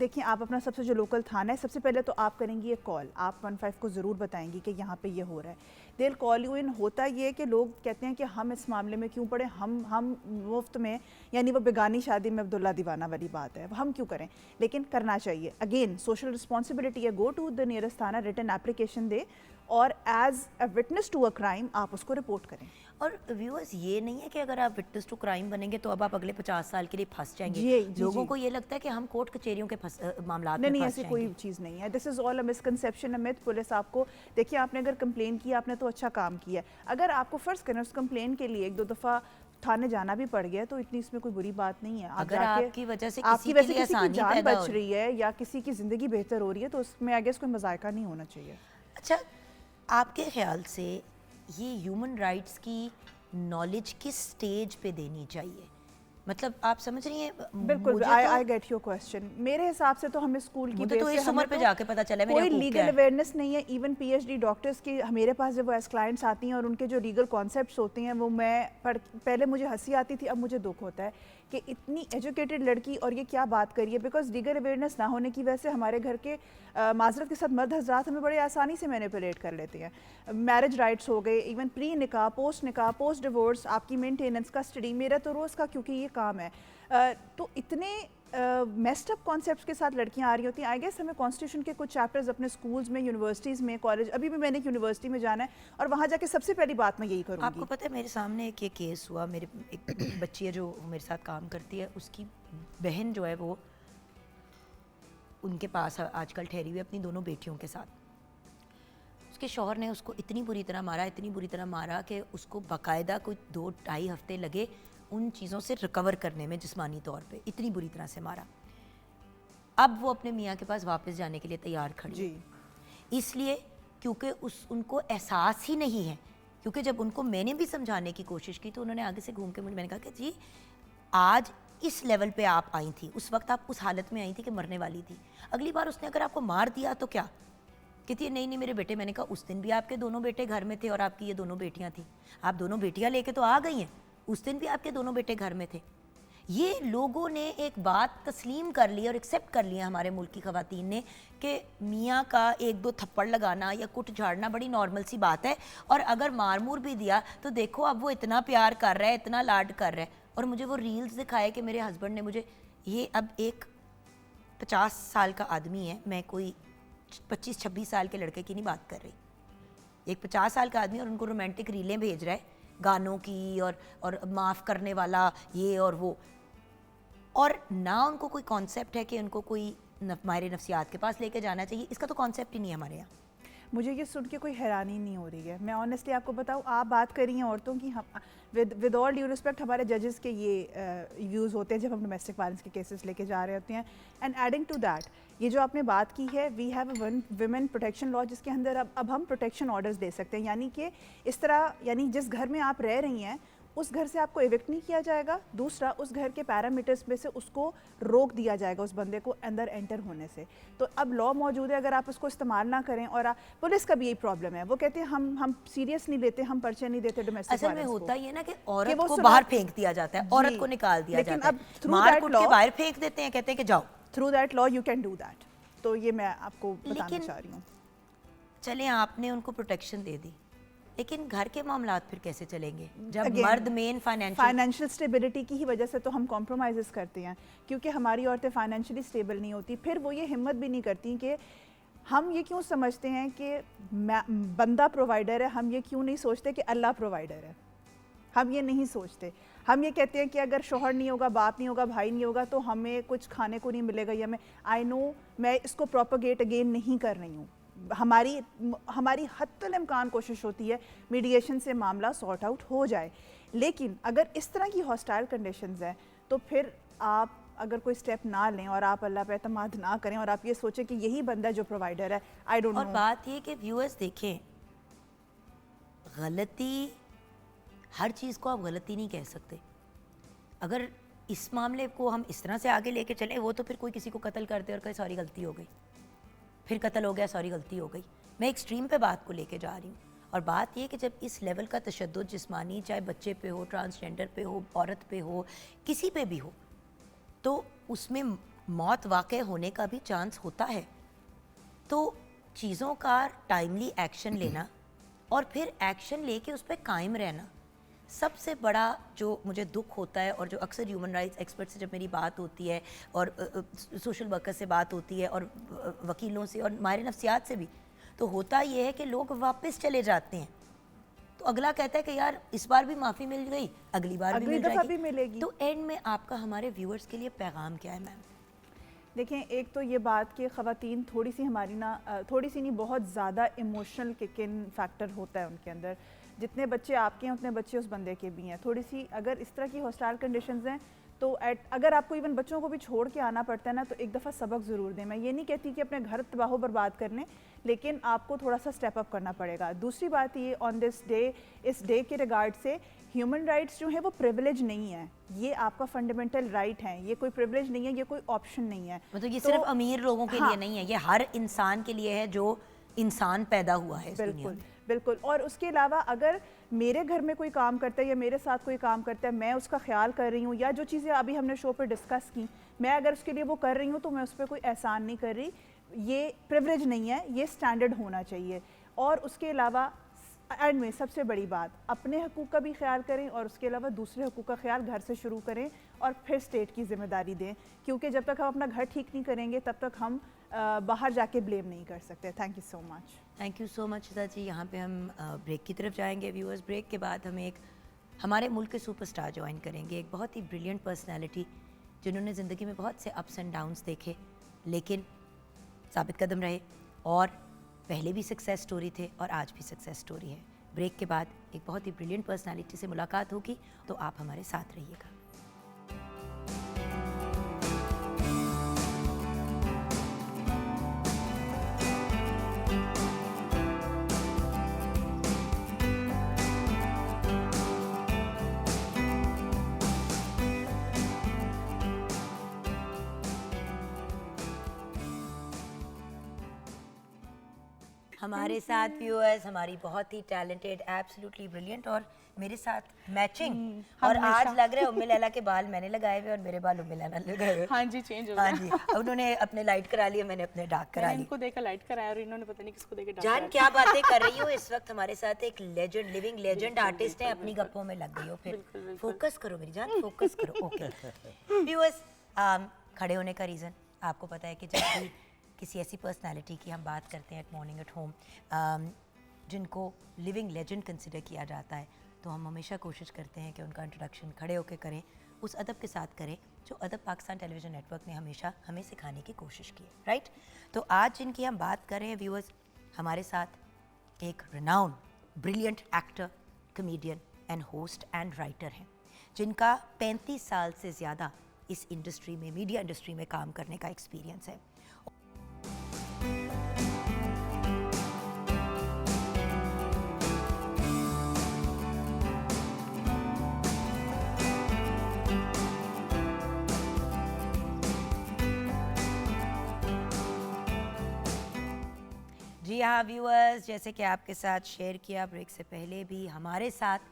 دیکھیں, آپ اپنا سب سے جو لوکل تھانہ ہے, سب سے پہلے تو آپ کریں گی ایک کال, آپ 15 کو ضرور بتائیں گی کہ یہاں پہ یہ ہو رہا ہے. دے ول کال یو ان. ہوتا یہ کہ لوگ کہتے ہیں کہ ہم اس معاملے میں کیوں پڑے, ہم مفت میں, یعنی وہ بیگانی شادی میں عبداللہ دیوانہ والی بات ہے, ہم کیوں کریں, لیکن کرنا چاہیے. اگین سوشل رسپانسبلٹی ہے, گو ٹو دا نیئرسٹ تھانہ, ریٹن اپلیکیشن دے, اور as a witness to a crime آپ اس کو رپورٹ کریں. اور ویورز یہ نہیں ہے کہ اگر آپ وٹنس ٹو کرائم بنیں گے تو اب آپ اگلے 50 سال کے لیے پھنس جائیں گے. لوگوں کو یہ لگتا ہے کہ ہم کورٹ کچہریوں کے معاملات میں پھنس جائیں گے. نہیں, ایسی کوئی چیز نہیں ہے. دس از آل اے مسکنسیپشن, اے میتھ. پولیس آپ کو, دیکھیے آپ نے اگر کمپلین کی, آپ نے تو اچھا کام کیا ہے. اگر آپ کو فرض کریں اس کمپلین کے لیے 1-2 دفعہ تھانے جانا بھی پڑ گیا تو اتنی اس میں کوئی بری بات نہیں ہے. اگر آپ کی وجہ سے آپ کی وجہ سے کسی کی جان بچ رہی ہے یا کسی کی زندگی بہتر ہو رہی ہے تو اس میں آگے کوئی مذائقہ نہیں ہونا چاہیے. اچھا, آپ کے خیال سے یہ ہیومن رائٹس کی نالج کس سٹیج پہ دینی چاہیے؟ مطلب آپ سمجھ رہی ہیں؟ بالکل, آئی گیٹ یور کوسچن. میرے حساب سے تو ہمیں اسکول کی تو اس عمر پہ جا کے پتہ چلا کوئی لیگل اویئرنیس نہیں ہے. ایون PhD ڈاکٹرس کی میرے پاس جب وہ ایز کلائنٹس آتی ہیں اور ان کے جو لیگل کانسیپٹس ہوتے ہیں وہ میں پہلے مجھے ہنسی آتی تھی, اب مجھے دکھ ہوتا ہے کہ اتنی ایجوکیٹڈ لڑکی اور یہ کیا بات کریے. بیکاز لیگل اویئرنیس نہ ہونے کی وجہ سے ہمارے گھر کے معذرت کے ساتھ مرد حضرات ہمیں بڑے آسانی سے مینیپولیٹ کر لیتے ہیں. میرج رائٹس ہو گئے, ایون پری نکاح, پوسٹ ڈیورس, آپ کی مینٹیننس, کسٹڈی, میرا تو روز کا کیونکہ یہ کام ہے. تو اتنے میسڈ اپ کانسیپٹس کے ساتھ لڑکیاں آ رہی ہوتی ہیں. آئی گیس ہمیں کانسٹیٹیوشن کے کچھ چیپٹرز اپنے اسکولز میں, یونیورسٹیز میں, کالج, ابھی بھی میں نے ایک یونیورسٹی میں جانا ہے اور وہاں جا کے سب سے پہلی بات میں یہی کروں گی. آپ کو پتہ ہے میرے سامنے ایک یہ کیس ہوا, میرے ایک بچی ہے جو میرے ساتھ کام کرتی ہے, اس کی بہن جو ہے وہ ان کے پاس آج کل ٹھہری ہوئی اپنی دونوں بیٹیوں کے ساتھ. اس کے شوہر نے اس کو اتنی بری طرح مارا کہ اس کو باقاعدہ کوئی 2-2.5 ہفتے لگے ان چیزوں سے ریکور کرنے میں, جسمانی طور پہ اتنی بری طرح سے مارا. اب وہ اپنے میاں کے پاس واپس جانے کے لیے تیار کھڑی, اس لیے کیونکہ ان کو احساس ہی نہیں ہے. کیونکہ جب ان کو میں نے بھی سمجھانے کی کوشش کی تو انہوں نے آگے سے گھوم کے میں نے کہا کہ جی آج اس لیول پہ آپ آئی تھی, اس وقت آپ اس حالت میں آئی تھی کہ مرنے والی تھی. اگلی بار اس نے اگر آپ کو مار دیا تو کیا کہتی ہے؟ نہیں میرے بیٹے. میں نے کہا اس دن بھی آپ کے دونوں بیٹے گھر میں تھے اور آپ کی یہ دونوں بیٹیاں تھیں, آپ دونوں بیٹیاں لے کے تو آ گئی ہیں, اس دن بھی آپ کے دونوں بیٹے گھر میں تھے. یہ لوگوں نے ایک بات تسلیم کر لی اور ایکسیپٹ کر لیا ہمارے ملک کی خواتین نے کہ میاں کا ایک دو تھپڑ لگانا یا کٹ جھاڑنا بڑی نارمل سی بات ہے, اور اگر مار بھی دیا تو دیکھو اب وہ اتنا پیار کر رہا ہے, اتنا لاڈ کر رہا ہے. اور مجھے وہ ریلز دکھائے کہ میرے ہسبینڈ نے مجھے, یہ اب ایک 50 سال کا آدمی ہے, میں کوئی 25-26 سال کے لڑکے کی نہیں بات کر رہی, ایک 50 سال کا آدمی اور ان کو رومانٹک ریلیں بھیج رہا ہے گانوں کی اور معاف کرنے والا یہ اور وہ, اور نہ ان کو کوئی کانسیپٹ ہے کہ ان کو کوئی ماہر نفسیات کے پاس لے کے جانا چاہیے. اس کا تو کانسیپٹ ہی نہیں ہے ہمارے یہاں. مجھے یہ سن کے کوئی حیرانی نہیں ہو رہی ہے. میں آنیسٹلی آپ کو بتاؤں, آپ بات کر رہی ہیں عورتوں کی, ود آل ڈیو رسپیکٹ ہمارے ججز کے یہ ویوز ہوتے ہیں جب ہم ڈومیسٹک وائلنس کے کیسز لے کے جا رہے ہوتے ہیں. اینڈ ایڈنگ ٹو دیٹ, یہ جو آپ نے بات کی ہے, we have a women protection law جس کے اندر اب ہم پروٹیکشن آرڈرز دے سکتے ہیں. یعنی کہ اس طرح, یعنی جس گھر میں آپ رہ رہی ہیں اس گھر سے آپ کو ایوکٹ نہیں کیا جائے گا. دوسرا, اس گھر کے پیرامیٹرز میں سے اس کو روک دیا جائے گا اس بندے کو اندر انٹر ہونے سے. تو اب لا موجود ہے, اگر آپ اس کو استعمال نہ کریں. اور پولیس کا بھی یہی پرابلم ہے, وہ کہتے ہیں ہم سیریس نہیں لیتے, ہم پرچے نہیں دیتے ڈومیسٹک اصل میں وائلنس کو. ہوتا یہ نا کہ عورت کو باہر پھینک دیا جاتا ہے, عورت کو نکال دیا لیکن جاتا اب ہے, through مار that کٹ کے law- باہر پھینک دیتے ہیں, کہتے ہیں کہ جاؤ. Through that law you can do that. تو یہ میں آپ کو بتانا لیکن چاہ رہی ہوں. چلیں آپ نے ان کو پروٹیکشن دے دی, لیکن گھر کے معاملات پھر کیسے چلیں گے جب Again, مرد مین فائنینشیل اسٹیبلٹی کی ہی وجہ سے تو ہم کمپرومائزز کرتے ہیں, کیونکہ ہماری عورتیں فائنینشلی اسٹیبل نہیں ہوتی. پھر وہ یہ ہمت بھی نہیں کرتی کہ ہم یہ کیوں سمجھتے ہیں کہ بندہ پرووائڈر ہے, ہم یہ کیوں نہیں سوچتے کہ اللہ پرووائڈر ہے. ہم یہ نہیں سوچتے. ہم یہ کہتے ہیں کہ اگر شوہر نہیں ہوگا, باپ نہیں ہوگا, بھائی نہیں ہوگا تو ہمیں کچھ کھانے کو نہیں ملے گا. یا آئی نو میں اس کو پروپیگیٹ اگین نہیں کر رہی ہوں, ہماری حتی الامکان کوشش ہوتی ہے میڈیشن سے معاملہ سارٹ آؤٹ ہو جائے. لیکن اگر اس طرح کی ہاسٹائل کنڈیشنز ہیں تو پھر آپ اگر کوئی سٹیپ نہ لیں اور آپ اللہ پہ اعتماد نہ کریں اور آپ یہ سوچیں کہ یہی بندہ جو پرووائڈر ہے, آئی ڈونٹ نو. اور بات یہ کہ ویورز دیکھیں, غلطی ہر چیز کو آپ غلطی نہیں کہہ سکتے. اگر اس معاملے کو ہم اس طرح سے آگے لے کے چلیں, وہ تو پھر کوئی کسی کو قتل کر دے اور کہے سوری غلطی ہو گئی, پھر قتل ہو گیا سوری غلطی ہو گئی. میں ایکسٹریم پہ بات کو لے کے جا رہی ہوں. اور بات یہ کہ جب اس لیول کا تشدد جسمانی, چاہے بچے پہ ہو, ٹرانسجنڈر پہ ہو, عورت پہ ہو, کسی پہ بھی ہو, تو اس میں موت واقع ہونے کا بھی چانس ہوتا ہے. تو چیزوں کا ٹائملی ایکشن لینا اور پھر ایکشن لے کے اس پہ قائم رہنا سب سے بڑا جو مجھے دکھ ہوتا ہے. اور جو اکثر ہیومن رائٹس ایکسپرٹ سے جب میری بات ہوتی ہے اور سوشل ورکر سے بات ہوتی ہے اور وکیلوں سے اور ماہر نفسیات سے بھی, تو ہوتا یہ ہے کہ لوگ واپس چلے جاتے ہیں. تو اگلا کہتا ہے کہ یار اس بار بھی معافی مل گئی, اگلی بار بھی مل جائے گی. تو اینڈ میں آپ کا ہمارے ویورز کے لیے پیغام کیا ہے میم؟ دیکھیں, ایک تو یہ بات کہ خواتین تھوڑی سی ہماری تھوڑی سی نہیں بہت زیادہ ایموشنل کک ان فیکٹر ہوتا ہے ان کے اندر. جتنے بچے آپ کے ہیں اتنے بچے اس بندے کے بھی ہیں. تھوڑی سی اگر اس طرح کی ہاسٹائل کنڈیشنز ہیں تو اگر آپ کو ایون بچوں کو بھی چھوڑ کے آنا پڑتا ہے نا, تو ایک دفعہ سبق ضرور دیں. میں یہ نہیں کہتی کہ اپنے گھر تباہ و برباد کر لیں, لیکن آپ کو تھوڑا سا اسٹیپ اپ کرنا پڑے گا. دوسری بات یہ, آن دس ڈے, اس ڈے کے ریگارڈ سے ہیومن رائٹس جو ہیں وہ پریویلیج نہیں ہے, یہ آپ کا فنڈامنٹل رائٹ ہے. یہ کوئی پریویلیج نہیں ہے, یہ کوئی آپشن نہیں ہے. مطلب یہ صرف امیر لوگوں کے لیے نہیں ہے, یہ ہر انسان کے لیے ہے جو انسان پیدا ہوا ہے اس دنیا میں. بالکل. اور اس کے علاوہ اگر میرے گھر میں کوئی کام کرتا ہے یا میرے ساتھ کوئی کام کرتا ہے, میں اس کا خیال کر رہی ہوں, یا جو چیزیں ابھی ہم نے شو پہ ڈسکس کی, میں اگر اس کے لیے وہ کر رہی ہوں تو میں اس پہ کوئی احسان نہیں کر رہی. یہ پریویلیج نہیں ہے, یہ اسٹینڈرڈ ہونا چاہیے. اور اس کے علاوہ اینڈ میں سب سے بڑی بات, اپنے حقوق کا بھی خیال کریں اور اس کے علاوہ دوسرے حقوق کا خیال گھر سے شروع کریں اور پھر اسٹیٹ کی ذمہ داری دیں, کیونکہ جب تک ہم اپنا گھر ٹھیک نہیں کریں گے تب تک ہم باہر جا کے بلیم نہیں کر سکتے. Thank you so much. Thank you so much Shiza ji. یہاں پہ ہم بریک کی طرف جائیں گے ویورز. بریک کے بعد ہم ایک ہمارے ملک کے سپر اسٹار جوائن کریں گے, ایک بہت ہی بریلینٹ پرسنالٹی جنہوں نے زندگی میں بہت سے اپس اینڈ ڈاؤنس دیکھے لیکن ثابت قدم رہے, اور پہلے بھی سکسیس سٹوری تھے اور آج بھی سکسیس سٹوری ہے. بریک کے بعد ایک بہت ہی بریلینٹ پرسنالٹی سے ملاقات ہوگی, تو آپ ہمارے ساتھ رہیے گا. ہمارے ساتھ ویورز ہماری بہت ہی ٹیلنٹڈ ایبسلیوٹلی بریلینٹ اور میرے ساتھ میچنگ اور آج لگ رہا ہے ام لیلا کے بال میں نے لگائے ہوئے اور میرے بال ام لیلا نے لگائے ہوئے. ہاں جی چینج ہو ہاں جی انہوں نے اپنے لائٹ کرا لیے میں نے اپنے ڈارک کرا میں نے لیے. ان کو دیکھا لائٹ کرایا اور انہوں نے پتہ نہیں کس کو دیکھا ڈارک جان کیا باتیں کر رہی ہو اس وقت ہمارے ساتھ ایک لیجنڈ لیونگ لیجنڈ آرٹسٹ ہے اپنی گپوں میں لگ گئی ہو. پھر فوکس کرو میری جان فوکس کرو. اوکے ویورز کھڑے ہونے کا ریزن آپ کو پتہ ہے کہ جب بھی کسی ایسی پرسنالٹی کی ہم بات کرتے ہیں ایٹ مارننگ ایٹ ہوم جن کو لیونگ لیجنڈ کنسیڈر کیا جاتا ہے تو ہم ہمیشہ کوشش کرتے ہیں کہ ان کا انٹروڈکشن کھڑے ہو کے کریں, اس ادب کے ساتھ کریں جو ادب پاکستان ٹیلی ویژن نیٹ ورک نے ہمیشہ ہمیں سکھانے کی کوشش کی ہے, رائٹ. تو آج جن کی ہم بات کر رہے ہیں ویورز ہمارے ساتھ ایک renowned brilliant actor comedian and host and writer ہیں جن کا 35 سال سے زیادہ اس انڈسٹری میں میڈیا انڈسٹری میں کام کرنے کا ایکسپیرینس ہے. جی ہاں ویورز جیسے کہ آپ کے ساتھ شیئر کیا بریک سے پہلے بھی ہمارے ساتھ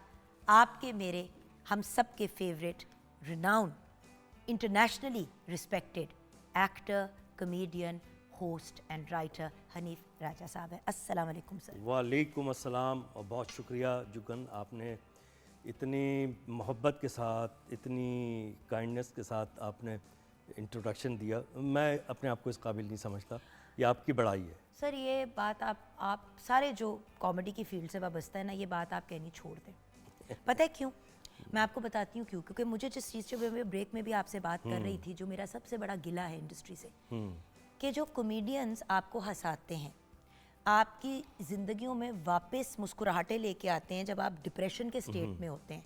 آپ کے میرے ہم سب کے favourite renowned internationally respected actor comedian host and writer Hanif Raja sahab ہیں. السلام علیکم سر. وعلیکم السلام اور بہت شکریہ جگن, آپ نے اتنی محبت کے ساتھ اتنی کائنڈنس کے ساتھ آپ نے انٹروڈکشن دیا. میں اپنے آپ کو اس قابل نہیں سمجھتا, یہ آپ کی بڑائی ہے. سر یہ بات آپ سارے جو کامیڈی کی فیلڈ سے وابستہ ہے نا یہ بات آپ کہنی چھوڑ دیں. پتہ ہے کیوں؟ میں آپ کو بتاتی ہوں کیوں. کیونکہ مجھے جس چیز سے میں بریک میں بھی آپ سے بات کر رہی تھی جو میرا سب سے بڑا گلہ ہے انڈسٹری سے کہ جو کمیڈینز آپ کو ہنساتے ہیں آپ کی زندگیوں میں واپس مسکراہٹیں لے کے آتے ہیں جب آپ ڈپریشن کے سٹیٹ میں ہوتے ہیں,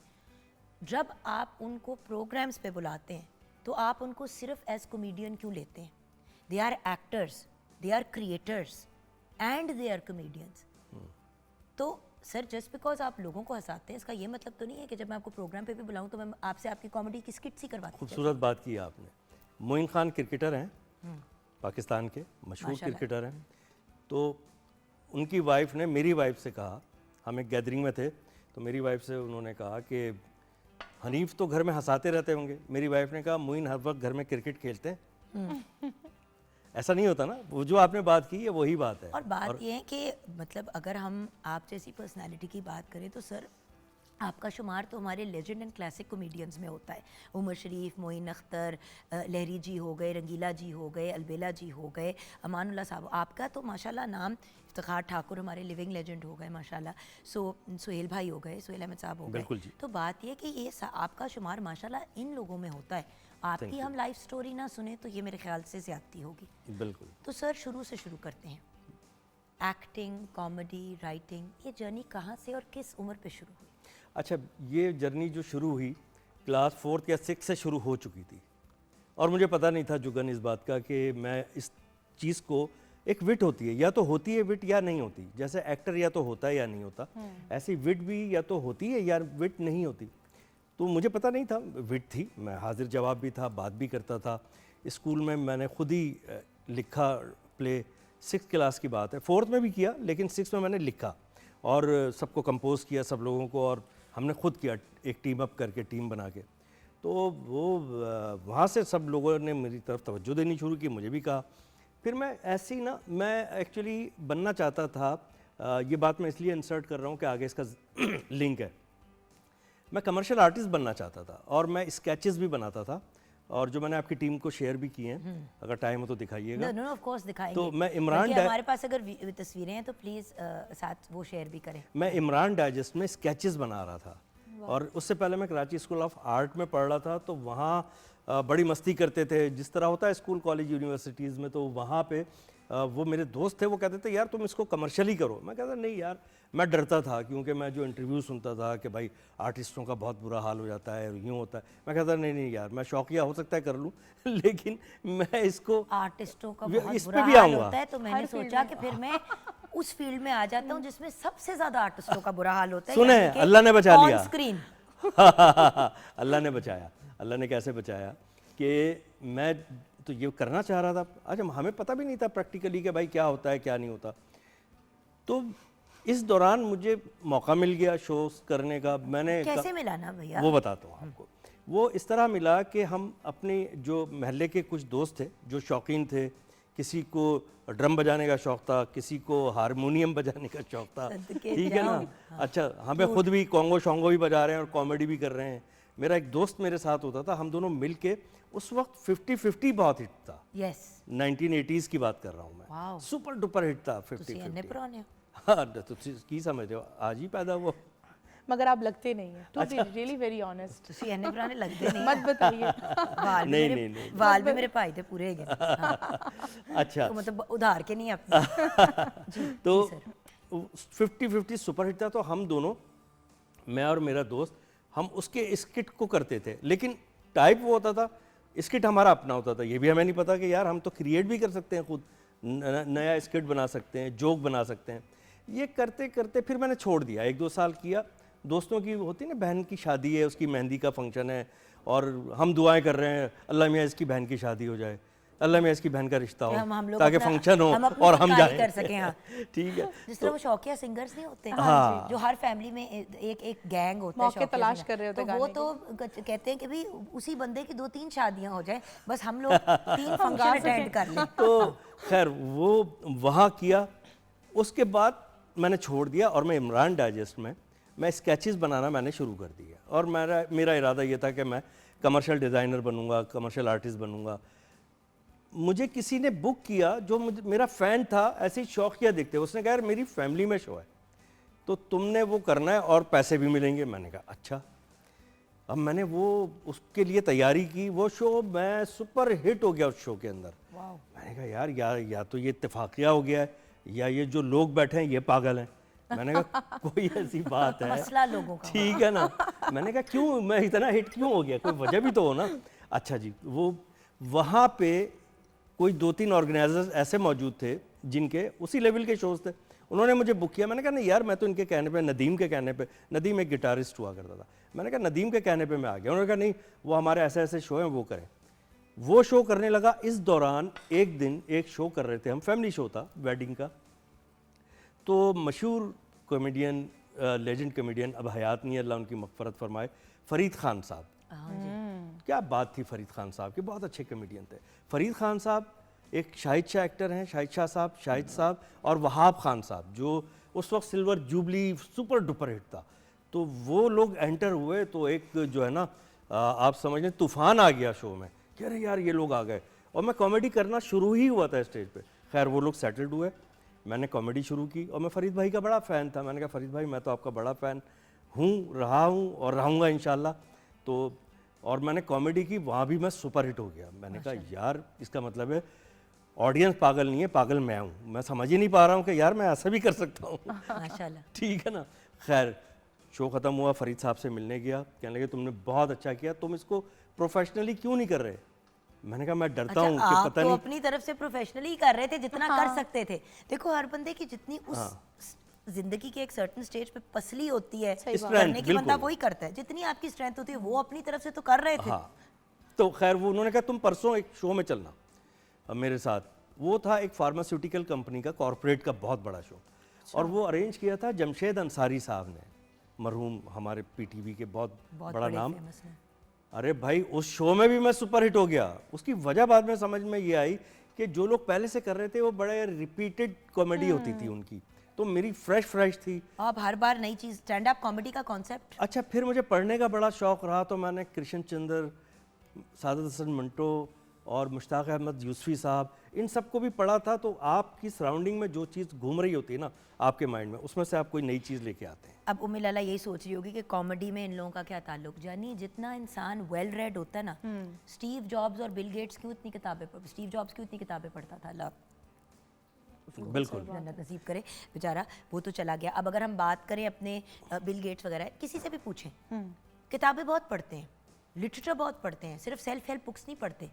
جب آپ ان کو پروگرامز پہ بلاتے ہیں تو آپ ان کو صرف ایز کمیڈین کیوں لیتے ہیں؟ They are actors, they are creators and they are comedians. تو سر جسٹ بیکاز آپ لوگوں کو ہنساتے ہیں اس کا یہ مطلب تو نہیں ہے کہ جب میں آپ کو پروگرام پہ بھی بلاؤں تو میں آپ سے آپ کی کامیڈی کی اسکٹس ہی کرواتی ہوں. خوبصورت بات کی آپ نے. معین خان کرکٹر ہیں پاکستان کے مشہور کرکٹر ہیں, تو ان کی وائف نے میری وائف سے کہا, ہم ایک گیدرنگ میں تھے تو میری وائف سے انہوں نے کہا کہ حنیف تو گھر میں ہنساتے رہتے ہوں گے. میری وائف نے کہا معین ہر وقت گھر میں کرکٹ کھیلتے ہیں. ایسا نہیں ہوتا نا, وہ جو آپ نے بات کی ہے وہی بات ہے. اور بات یہ ہے کہ مطلب اگر ہم آپ جیسی پرسنالٹی کی بات کریں تو سر آپ کا شمار تو ہمارے لیجنڈ اینڈ کلاسک کمیڈینز میں ہوتا ہے. عمر شریف, معین اختر, لہری جی ہو گئے, رنگیلا جی ہو گئے, البیلا جی ہو گئے, امان اللہ صاحب. آپ کا تو ماشاءاللہ نام افتخار ٹھاکر ہمارے لیونگ لیجنڈ ہو گئے ماشاءاللہ. سہیل بھائی ہو گئے, سہیل احمد صاحب ہو گئے. بالکل جی. تو بات یہ کہ یہ آپ کا شمار ماشاءاللہ ان لوگوں میں ہوتا ہے. آپ کی ہم لائف سٹوری نہ سنیں تو یہ میرے خیال سے زیادتی ہوگی. بالکل. تو سر شروع سے شروع کرتے ہیں. ایکٹنگ, کامیڈی, رائٹنگ, یہ جرنی کہاں سے اور کس عمر پہ شروع ہوئی؟ اچھا, یہ جرنی جو شروع ہوئی کلاس 4 یا 6 سے شروع ہو چکی تھی اور مجھے پتہ نہیں تھا جگن اس بات کا کہ میں اس چیز کو, ایک وٹ ہوتی ہے, یا تو ہوتی ہے وٹ یا نہیں ہوتی. جیسے ایکٹر یا تو ہوتا ہے یا نہیں ہوتا, ایسی وٹ بھی یا تو ہوتی ہے یا وٹ نہیں ہوتی. تو مجھے پتہ نہیں تھا, وٹ تھی, میں حاضر جواب بھی تھا, بات بھی کرتا تھا. اسکول میں میں نے خود ہی لکھا پلے, 6 کلاس کی بات ہے, 4 میں بھی کیا لیکن 6 میں نے لکھا اور سب کو کمپوز کیا, سب لوگوں کو, اور ہم نے خود کیا ایک ٹیم اپ کر کے, ٹیم بنا کے. تو وہ وہاں سے سب لوگوں نے میری طرف توجہ دینی شروع کی, مجھے بھی کہا. پھر میں ایسی نا, میں ایکچولی بننا چاہتا تھا, یہ بات میں اس لیے انسرٹ کر رہا ہوں کہ آگے اس کا لنک ہے. میں کمرشل آرٹسٹ بننا چاہتا تھا اور میں اسکیچز بھی بناتا تھا, اور جو میں نے آپ کی ٹیم کو شیئر بھی کیے ہیں, اگر ٹائم ہو تو دکھائیے گا. آف کورس دکھائیں گے. تو میں عمران ہمارے پاس اگر تصویریں ہیں تو پلیز ساتھ وہ شیئر بھی کریں. میں عمران ڈائجسٹ میں اسکیچز بنا رہا تھا, اور اس سے پہلے میں کراچی اسکول آف آرٹ میں پڑھ رہا تھا. تو وہاں بڑی مستی کرتے تھے جس طرح ہوتا ہے اسکول, کالج, یونیورسٹیز میں. تو وہاں پہ وہ میرے دوست تھے, وہ کہتے تھے یار تم اس کو کمرشلی کرو. میں کہتا نہیں یار, میں ڈرتا تھا کیونکہ میں جو انٹرویو سنتا تھا کہ بھائی آرٹسٹوں کا بہت برا حال ہو جاتا ہے, یوں ہوتا ہے. میں کہتا نہیں یار, میں شوقیہ ہو سکتا ہے کر لوں, لیکن میں اس کو آرٹسٹوں کا بہت اس پہ برا بھی حال آؤں گا. ہوتا ہے. تو میں نے سوچا کہ پھر میں اس فیلڈ میں آ جاتا ہوں جس میں سب سے زیادہ آرٹسٹوں کا برا حال ہوتا ہے. سنیں, اللہ نے بچا لیا, آن اسکرین. اللہ نے بچایا. اللہ نے کیسے بچایا کہ میں تو یہ کرنا چاہ رہا تھا. اچھا, ہمیں پتہ بھی نہیں تھا پریکٹیکلی کہ بھائی کیا ہوتا ہے کیا نہیں ہوتا. تو اس دوران مجھے موقع مل گیا شوز کرنے کا. میں نے کیسے ملا نا بھیا؟ وہ بتاتا ہوں آپ کو. وہ اس طرح ملا کہ ہم اپنے جو محلے کے کچھ دوست تھے جو شوقین تھے, کسی کو ڈرم بجانے کا شوق تھا, کسی کو ہارمونیم بجانے کا شوق تھا, ٹھیک ہے نا. اچھا, ہمیں خود بھی کونگو شونگو بھی بجا رہے ہیں اور کامیڈی بھی کر رہے ہیں. میرا ایک دوست میرے ساتھ ہوتا تھا, ہم دونوں مل کے, اس وقت 50-50 بہت ہٹ تھا. یس 1980s کی بات کر رہا ہوں میں, سپر ڈپر ہٹ تھا 50-50. ہاں تو کی سمجھتے ہو, آج ہی پیدا ہوا. مگر آپ لگتے نہیں ہیں, to be really very honest. تسی اینے پرانے لگتے نہیں مت بتائیے. نہیں وال بھی میرے بھائی تھے پورے گئے. اچھا, مطلب ادھار کے نہیں اپنے. تو 50-50 سپر ہٹ تھا. تو ہم دونوں, میں اور میرا دوست, ہم اس کے اسکٹ کو کرتے تھے, لیکن ٹائپ وہ ہوتا تھا, اسکٹ ہمارا اپنا ہوتا تھا. یہ بھی ہمیں نہیں پتا کہ یار ہم تو کریٹ بھی کر سکتے ہیں خود, نیا اسکٹ بنا سکتے ہیں, جوک بنا سکتے ہیں. یہ کرتے کرتے پھر میں نے چھوڑ دیا. 1-2 سال کیا. دوستوں کی ہوتی ہے نا, بہن کی شادی ہے, اس کی مہندی کا فنکشن ہے, اور ہم دعائیں کر رہے ہیں اللہ میاں اس کی بہن کی شادی ہو جائے, اللہ میاں اس کی بہن کا رشتہ ہو, تاکہ فنکشن ہو اور ہم جائیں کر سکیں. ہاں ٹھیک ہے. جس طرح وہ شوقیہ سنگرز نہیں ہوتے جو ہر فیملی میں ایک گینگ ہوتا ہے, موقع تلاش کر رہے ہوتے ہیں, وہ تو کہتے ہیں کہ بھی اسی بندے کی 2-3 شادیاں ہو جائیں, بس ہم لوگ 3 فنکشن اٹینڈ کر لیں. تو خیر وہ وہاں کیا. اس کے بعد میں نے چھوڑ دیا, اور میں عمران ڈائجسٹ میں اسکیچز بنانا میں نے شروع کر دیا. اور میرا ارادہ یہ تھا کہ میں کمرشل ڈیزائنر بنوں گا, کمرشل آرٹسٹ بنوں گا. مجھے کسی نے بک کیا جو میرا فین تھا, ایسے شوقیہ دیکھتے, اس نے کہا یار میری فیملی میں شو ہے تو تم نے وہ کرنا ہے اور پیسے بھی ملیں گے. میں نے کہا اچھا. اب میں نے وہ اس کے لیے تیاری کی. وہ شو میں سپر ہٹ ہو گیا اس شو کے اندر. میں نے کہا یار یا تو یہ اتفاقیہ ہو گیا ہے, یا یہ جو لوگ بیٹھے ہیں یہ پاگل ہیں. میں نے کہا کوئی ایسی بات ہے, مسئلہ لوگوں کا, ٹھیک ہے نا. میں نے کہا کیوں میں اتنا ہٹ کیوں ہو گیا, کوئی وجہ بھی تو ہو نا. اچھا جی, وہ وہاں پہ کوئی 2-3 آرگنائزرز ایسے موجود تھے جن کے اسی لیول کے شوز تھے. انہوں نے مجھے بک کیا. میں نے کہا نہیں یار, میں تو ان کے کہنے پہ, ندیم کے کہنے پہ, ندیم ایک گٹارسٹ ہوا کرتا تھا, میں نے کہا ندیم کے کہنے پہ میں آ گیا. انہوں نے کہا نہیں, وہ ہمارے ایسے ایسے شو ہیں, وہ کریں. وہ شو کرنے لگا. اس دوران ایک دن ایک شو کر رہے تھے ہم, فیملی شو تھا ویڈنگ کا. تو مشہور کامیڈین, لیجنڈ کامیڈین, اب حیات نہیں ہے, اللہ ان کی مغفرت فرمائے, فرید خان صاحب. کیا بات تھی فرید خان صاحب کی, بہت اچھے کامیڈین تھے. فرید خان صاحب ایک شاہد شاہ ایکٹر ہیں, شاہد شاہ صاحب, شاہد صاحب, اور وہاب خان صاحب جو اس وقت سلور جوبلی سپر ڈپر ہٹ تھا. تو وہ لوگ انٹر ہوئے تو ایک جو ہے نا, آپ سمجھ لیں طوفان آ گیا شو میں, کہ ارے یار یہ لوگ آ گئے. اور میں کامیڈی کرنا شروع ہی ہوا تھا اسٹیج پہ. خیر وہ لوگ سیٹلڈ ہوئے, میں نے کامیڈی شروع کی. اور میں فرید بھائی کا بڑا فین تھا. میں نے کہا فرید بھائی میں تو آپ کا بڑا فین ہوں, رہا ہوں اور رہوں گا انشاءاللہ. تو اور میں نے کامیڈی کی, وہاں بھی میں سپر ہٹ ہو گیا. میں نے کہا یار اس کا مطلب ہے آڈینس پاگل نہیں ہے, پاگل میں ہوں. میں سمجھ ہی نہیں پا رہا ہوں کہ یار میں ایسا بھی کر سکتا ہوں. ماشاءاللہ, ٹھیک ہے نا. خیر شو ختم ہوا, فرید صاحب سے ملنے گیا, کہنے لگے تم نے بہت اچھا کیا, تم اس کو پروفیشنلی کیوں نہیں کر رہے. میں نے کہا میں ڈرتا ہوں کہ پتہ آپ تو نہیں. اپنی طرف سے پروفیشنلی کر رہے تھے جتنا کر سکتے تھے. دیکھو ہر بندے کی جتنی اس زندگی کے ایک سرٹن سٹیج پہ پسلی ہوتی ہے کرنے کی, بندہ وہی کرتا ہے. جتنی آپ کی اسٹرینتھ ہوتی ہے وہ اپنی طرف سے تو کر رہے تھے. تو خیر وہ انہوں نے کہا تم پرسوں ایک شو میں چلنا میرے ساتھ. وہ تھا ایک فارماسیوٹیکل کمپنی کا, کارپوریٹ کا بہت بڑا شو, اور وہ ارینج کیا تھا جمشید انصاری صاحب نے, مرحوم ہمارے پی ٹی وی کے بہت بڑا نام. ارے بھائی اس شو میں بھی میں سپر ہٹ ہو گیا. اس کی وجہ بعد میں سمجھ میں یہ آئی کہ جو لوگ پہلے سے کر رہے تھے وہ بڑے ریپیٹڈ کامیڈی ہوتی تھی ان کی, تو میری فریش تھی. آپ ہر بار نئی چیز, اسٹینڈ اپ کامیڈی کا کانسیپٹ. اچھا پھر مجھے پڑھنے کا بڑا شوق رہا, تو میں نے کرشن چندر, سعادت حسن منٹو اور مشتاق احمد یوسفی صاحب, ان سب کو بھی پڑھا تھا. تو آپ کی سراؤنڈنگ میں جو چیز گھوم رہی ہوتی ہے نا آپ کے مائنڈ میں, اس میں سے آپ کوئی نئی چیز لے کے آتے ہیں. اب ام لالا یہی سوچ رہی ہوگی کہ کامیڈی میں ان لوگوں کا کیا تعلق. یعنی جتنا انسان ویل ریڈ ہوتا ہے نا, اسٹیو جابز اور بل گیٹس کیوں اتنی کتابیں, اسٹیو جابز کیوں اتنی کتابیں پڑھتا تھا, اللہ بالکل جنت نصیب کرے بیچارہ, وہ تو چلا گیا. اب اگر ہم بات کریں اپنے بل گیٹس وغیرہ, کسی سے بھی پوچھیں, کتابیں بہت پڑھتے ہیں, لٹریچر بہت پڑھتے ہیں, صرف سیلف ہیلپ بکس نہیں پڑھتے.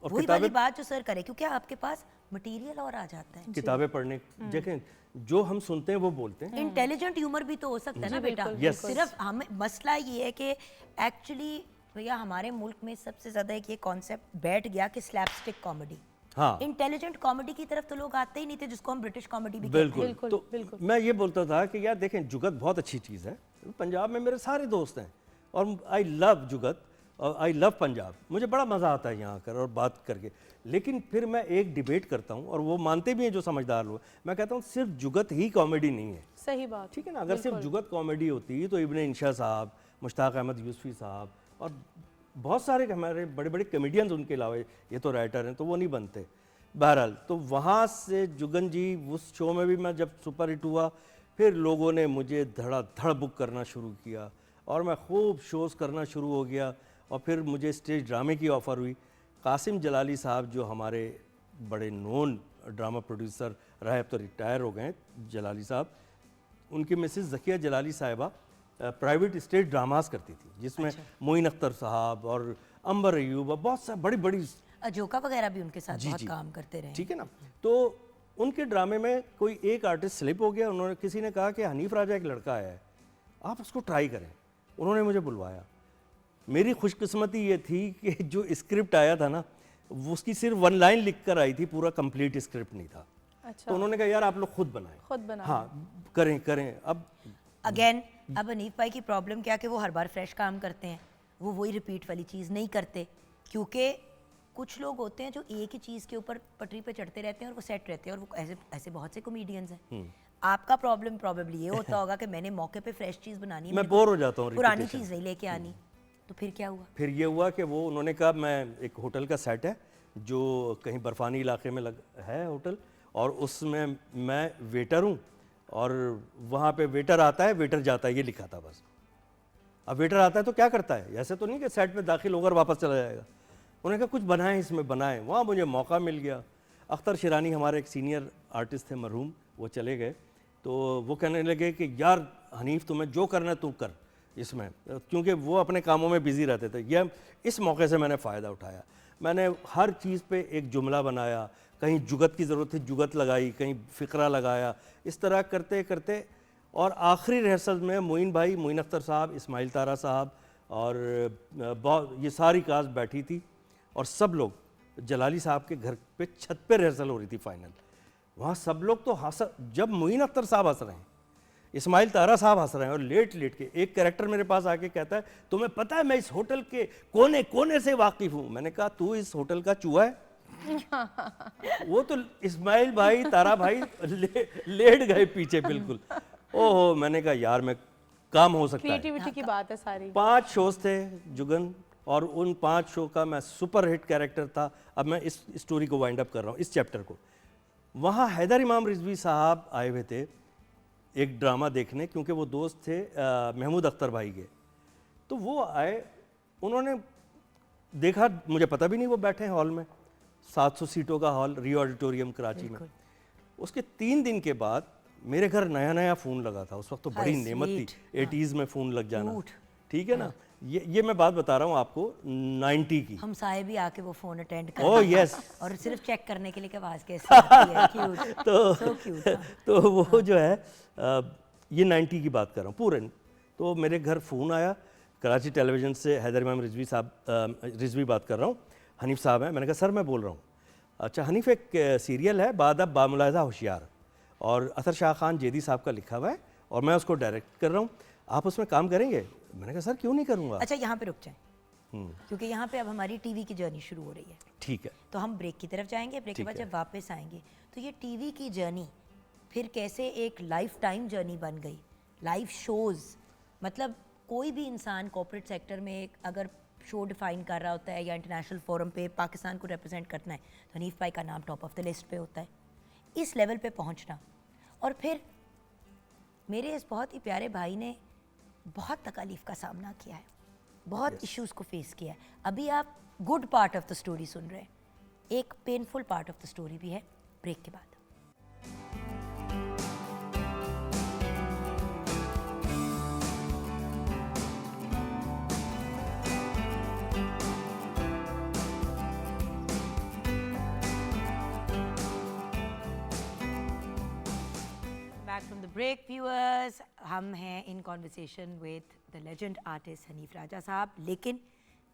وہی والی بات جو سر کرے, کیونکہ آپ کے پاس مٹیریل اور آ جاتا ہے. کتابیں پڑھنے, دیکھیں جو ہم سنتے ہیں وہ بولتے ہیں. انٹیلیجنٹ ہیومر بھی تو ہو سکتا ہے نا بیٹا. صرف ہمیں مسئلہ یہ ہے کہ ایکچولی بھیا ہمارے ملک میں سب سے زیادہ ایک یہ کانسیپٹ بیٹھ گیا کہ سلیپ اسٹک کامیڈی, ہاں انٹیلیجنٹ کامیڈی کی طرف تو لوگ آتے ہی نہیں تھے جس کو ہم برٹش کامیڈی بھی بالکل. تو میں یہ بولتا تھا کہ یار دیکھیں جگت بہت اچھی چیز ہے, پنجاب میں میرے سارے دوست ہیں اور آئی لو جگت اور آئی لو پنجاب, مجھے بڑا مزہ آتا ہے یہاں کر اور بات کر کے. لیکن پھر میں ایک ڈیبیٹ کرتا ہوں اور وہ مانتے بھی ہیں جو سمجھدار لوگ, میں کہتا ہوں صرف جگت ہی کامیڈی نہیں ہے. صحیح بات, ٹھیک ہے نا, اگر صرف جگت کامیڈی ہوتی تو ابن انشا صاحب, مشتاق احمد یوسفی صاحب اور بہت سارے ہمارے بڑے بڑے کمیڈینز ان کے علاوہ, یہ تو رائٹر ہیں تو وہ نہیں بنتے. بہرحال تو وہاں سے جگن جی اس شو میں بھی میں جب سپر ہٹ ہوا, پھر لوگوں نے مجھے دھڑا دھڑ بک کرنا شروع کیا اور میں خوب شوز کرنا شروع ہو گیا. اور پھر مجھے اسٹیج ڈرامے کی آفر ہوئی. قاسم جلالی صاحب جو ہمارے بڑے نون ڈرامہ پروڈیوسر رہے, اب تو ریٹائر ہو گئے ہیں جلالی صاحب, ان کی مسز ذکیہ جلالی صاحبہ پرائیویٹ اسٹیج ڈراماز کرتی تھی جس میں معین اختر صاحب اور عنبر ایوب اور بہت سا بڑی بڑی اجوکا وغیرہ بھی ان کے ساتھ بہت کام کرتے رہے. ٹھیک ہے نا. تو ان کے ڈرامے میں کوئی ایک آرٹسٹ سلپ ہو گیا, انہوں نے کسی نے کہا کہ حنیف راجہ ایک لڑکا آیا ہے, آپ اس کو ٹرائی کریں. انہوں نے مجھے بلوایا. میری خوش قسمتی یہ تھی کہ جو اسکرپٹ آیا تھا نا وہ اس کی صرف 1 لائن لکھ کر آئی تھی, پورا کمپلیٹ اسکرپٹ نہیں تھا. تو انہوں نے کہا یار آپ لوگ خود بنائیں. ہاں کریں. اب اگین اب حنیف بھائی کی پرابلم کیا کہ وہ ہر بار فریش کام کرتے ہیں, وہ وہی ریپیٹ والی چیز نہیں کرتے, کیونکہ کچھ لوگ ہوتے ہیں جو ایک ہی چیز کے اوپر پٹری پہ چڑھتے رہتے ہیں اور وہ سیٹ رہتے ہیں, اور وہ ایسے بہت سے کمیڈینز ہیں. آپ کا پرابلم پرابیبلی یہ ہوتا ہوگا کہ میں نے موقع پہ فریش چیز بنانی ہے, میں بور ہو جاتا ہوں, پرانی چیز نہیں لے کے آنی. تو پھر کیا ہوا؟ پھر یہ ہوا کہ وہ انہوں نے کہا میں ایک ہوٹل کا سیٹ ہے جو کہیں برفانی علاقے میں ہے ہوٹل, اور اس میں ویٹر ہوں, اور وہاں پہ ویٹر آتا ہے ویٹر جاتا ہے, یہ لکھا تھا بس. اب ویٹر آتا ہے تو کیا کرتا ہے, ایسے تو نہیں کہ سیٹ پہ داخل ہو کر واپس چلا جائے گا. انہوں نے کہا کچھ بنائیں اس میں بنائیں. وہاں مجھے موقع مل گیا. اختر شیرانی ہمارے ایک سینئر آرٹسٹ تھے مرحوم, وہ چلے گئے, تو وہ کہنے لگے کہ یار حنیف تمہیں جو کرنا ہے تو کر اس میں, کیونکہ وہ اپنے کاموں میں بزی رہتے تھے. یہ اس موقع سے میں نے فائدہ اٹھایا. میں نے ہر چیز پہ ایک جملہ بنایا, کہیں جگت کی ضرورت تھی جگت لگائی, کہیں فقرہ لگایا, اس طرح کرتے کرتے, اور آخری ریہرسل میں معین بھائی, معین اختر صاحب, اسماعیل طارہ صاحب اور یہ ساری کاسٹ بیٹھی تھی, اور سب لوگ جلالی صاحب کے گھر پہ چھت پہ ریہرسل ہو رہی تھی فائنل. وہاں سب لوگ تو جب معین اختر صاحب ہنس رہے ہیں, اسماعیل طارہ صاحب ہنس رہے ہیں, اور لیٹ کے ایک کریکٹر میرے پاس آ کے کہتا ہے تمہیں پتہ ہے میں اس ہوٹل کے کونے کونے سے واقف ہوں. میں نے کہا تو اس ہوٹل کا چوہا ہے. وہ تو اسماعیل بھائی طارہ بھائی لیٹ گئے پیچھے بالکل. اوہ میں نے کہا یار میں کام ہو سکتا ہے. کریٹیوٹی کی بات ہے ساری. 5 شوز تھے جگن, اور ان 5 شو کا میں سپر ہٹ کیریکٹر تھا. اب میں اس اسٹوری کو وائنڈ اپ کر رہا ہوں, اس چیپٹر کو. وہاں حیدر امام رضوی صاحب آئے ہوئے تھے ایک ڈرامہ دیکھنے, کیونکہ وہ دوست تھے محمود اختر بھائی کے. تو وہ آئے, انہوں نے دیکھا, مجھے پتہ بھی نہیں وہ بیٹھے ہیں ہال میں, 700 سیٹوں کا ہال, ریو آڈیٹوریم کراچی میں. اس کے 3 دن کے بعد میرے گھر نیا فون لگا تھا. اس وقت تو بڑی نعمت تھی 80s میں فون لگ جانا. ٹھیک ہے نا, یہ میں بات بتا رہا ہوں آپ کو 90 کی. ہم سائے بھی آ کے وہ فون اٹینڈ اوہ یس, اور صرف چیک کرنے کے لیے کہ آواز کیسی آتی ہے. Cute, so cute. تو وہ جو ہے یہ 90 کی بات کر رہا ہوں پورے. تو میرے گھر فون آیا کراچی ٹیلی ویژن سے, حیدر امام رضوی صاحب, رضوی بات کر رہا ہوں, حنیف صاحب ہیں. میں نے کہا سر میں بول رہا ہوں. اچھا حنیف ایک سیریل ہے باداب باملاحظہ ہوشیار, اور اثر شاہ خان جیدی صاحب کا لکھا ہوا ہے, اور میں اس کو ڈائریکٹ کر رہا ہوں, آپ اس میں کام کریں گے؟ میں نے کہا سر کیوں نہیں کروں گا. اچھا یہاں پہ رک جائیں, کیونکہ یہاں پہ اب ہماری ٹی وی کی جرنی شروع ہو رہی ہے. ٹھیک ہے, تو ہم بریک کی طرف جائیں گے, بریک کے بعد جب واپس آئیں گے تو یہ ٹی وی کی جرنی پھر کیسے ایک لائف ٹائم جرنی بن گئی. لائف شوز, مطلب کوئی بھی انسان کارپوریٹ سیکٹر میں اگر شو ڈیفائن کر رہا ہوتا ہے یا انٹرنیشنل فورم پہ پاکستان کو ریپرزینٹ کرنا ہے تو حنیف بھائی کا نام ٹاپ آف دا لسٹ پہ ہوتا ہے. اس لیول پہ پہنچنا, اور پھر میرے اس بہت ہی پیارے بھائی نے بہت تکالیف کا سامنا کیا ہے, بہت ایشوز کو فیس کیا ہے. ابھی آپ good part of the story سن رہے ہیں, ایک painful part of the story بھی ہے. بریک کے بعد. Back from the break viewers, ہم ہیں in conversation with the legend artist Hanif Raja sahab. لیکن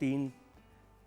3,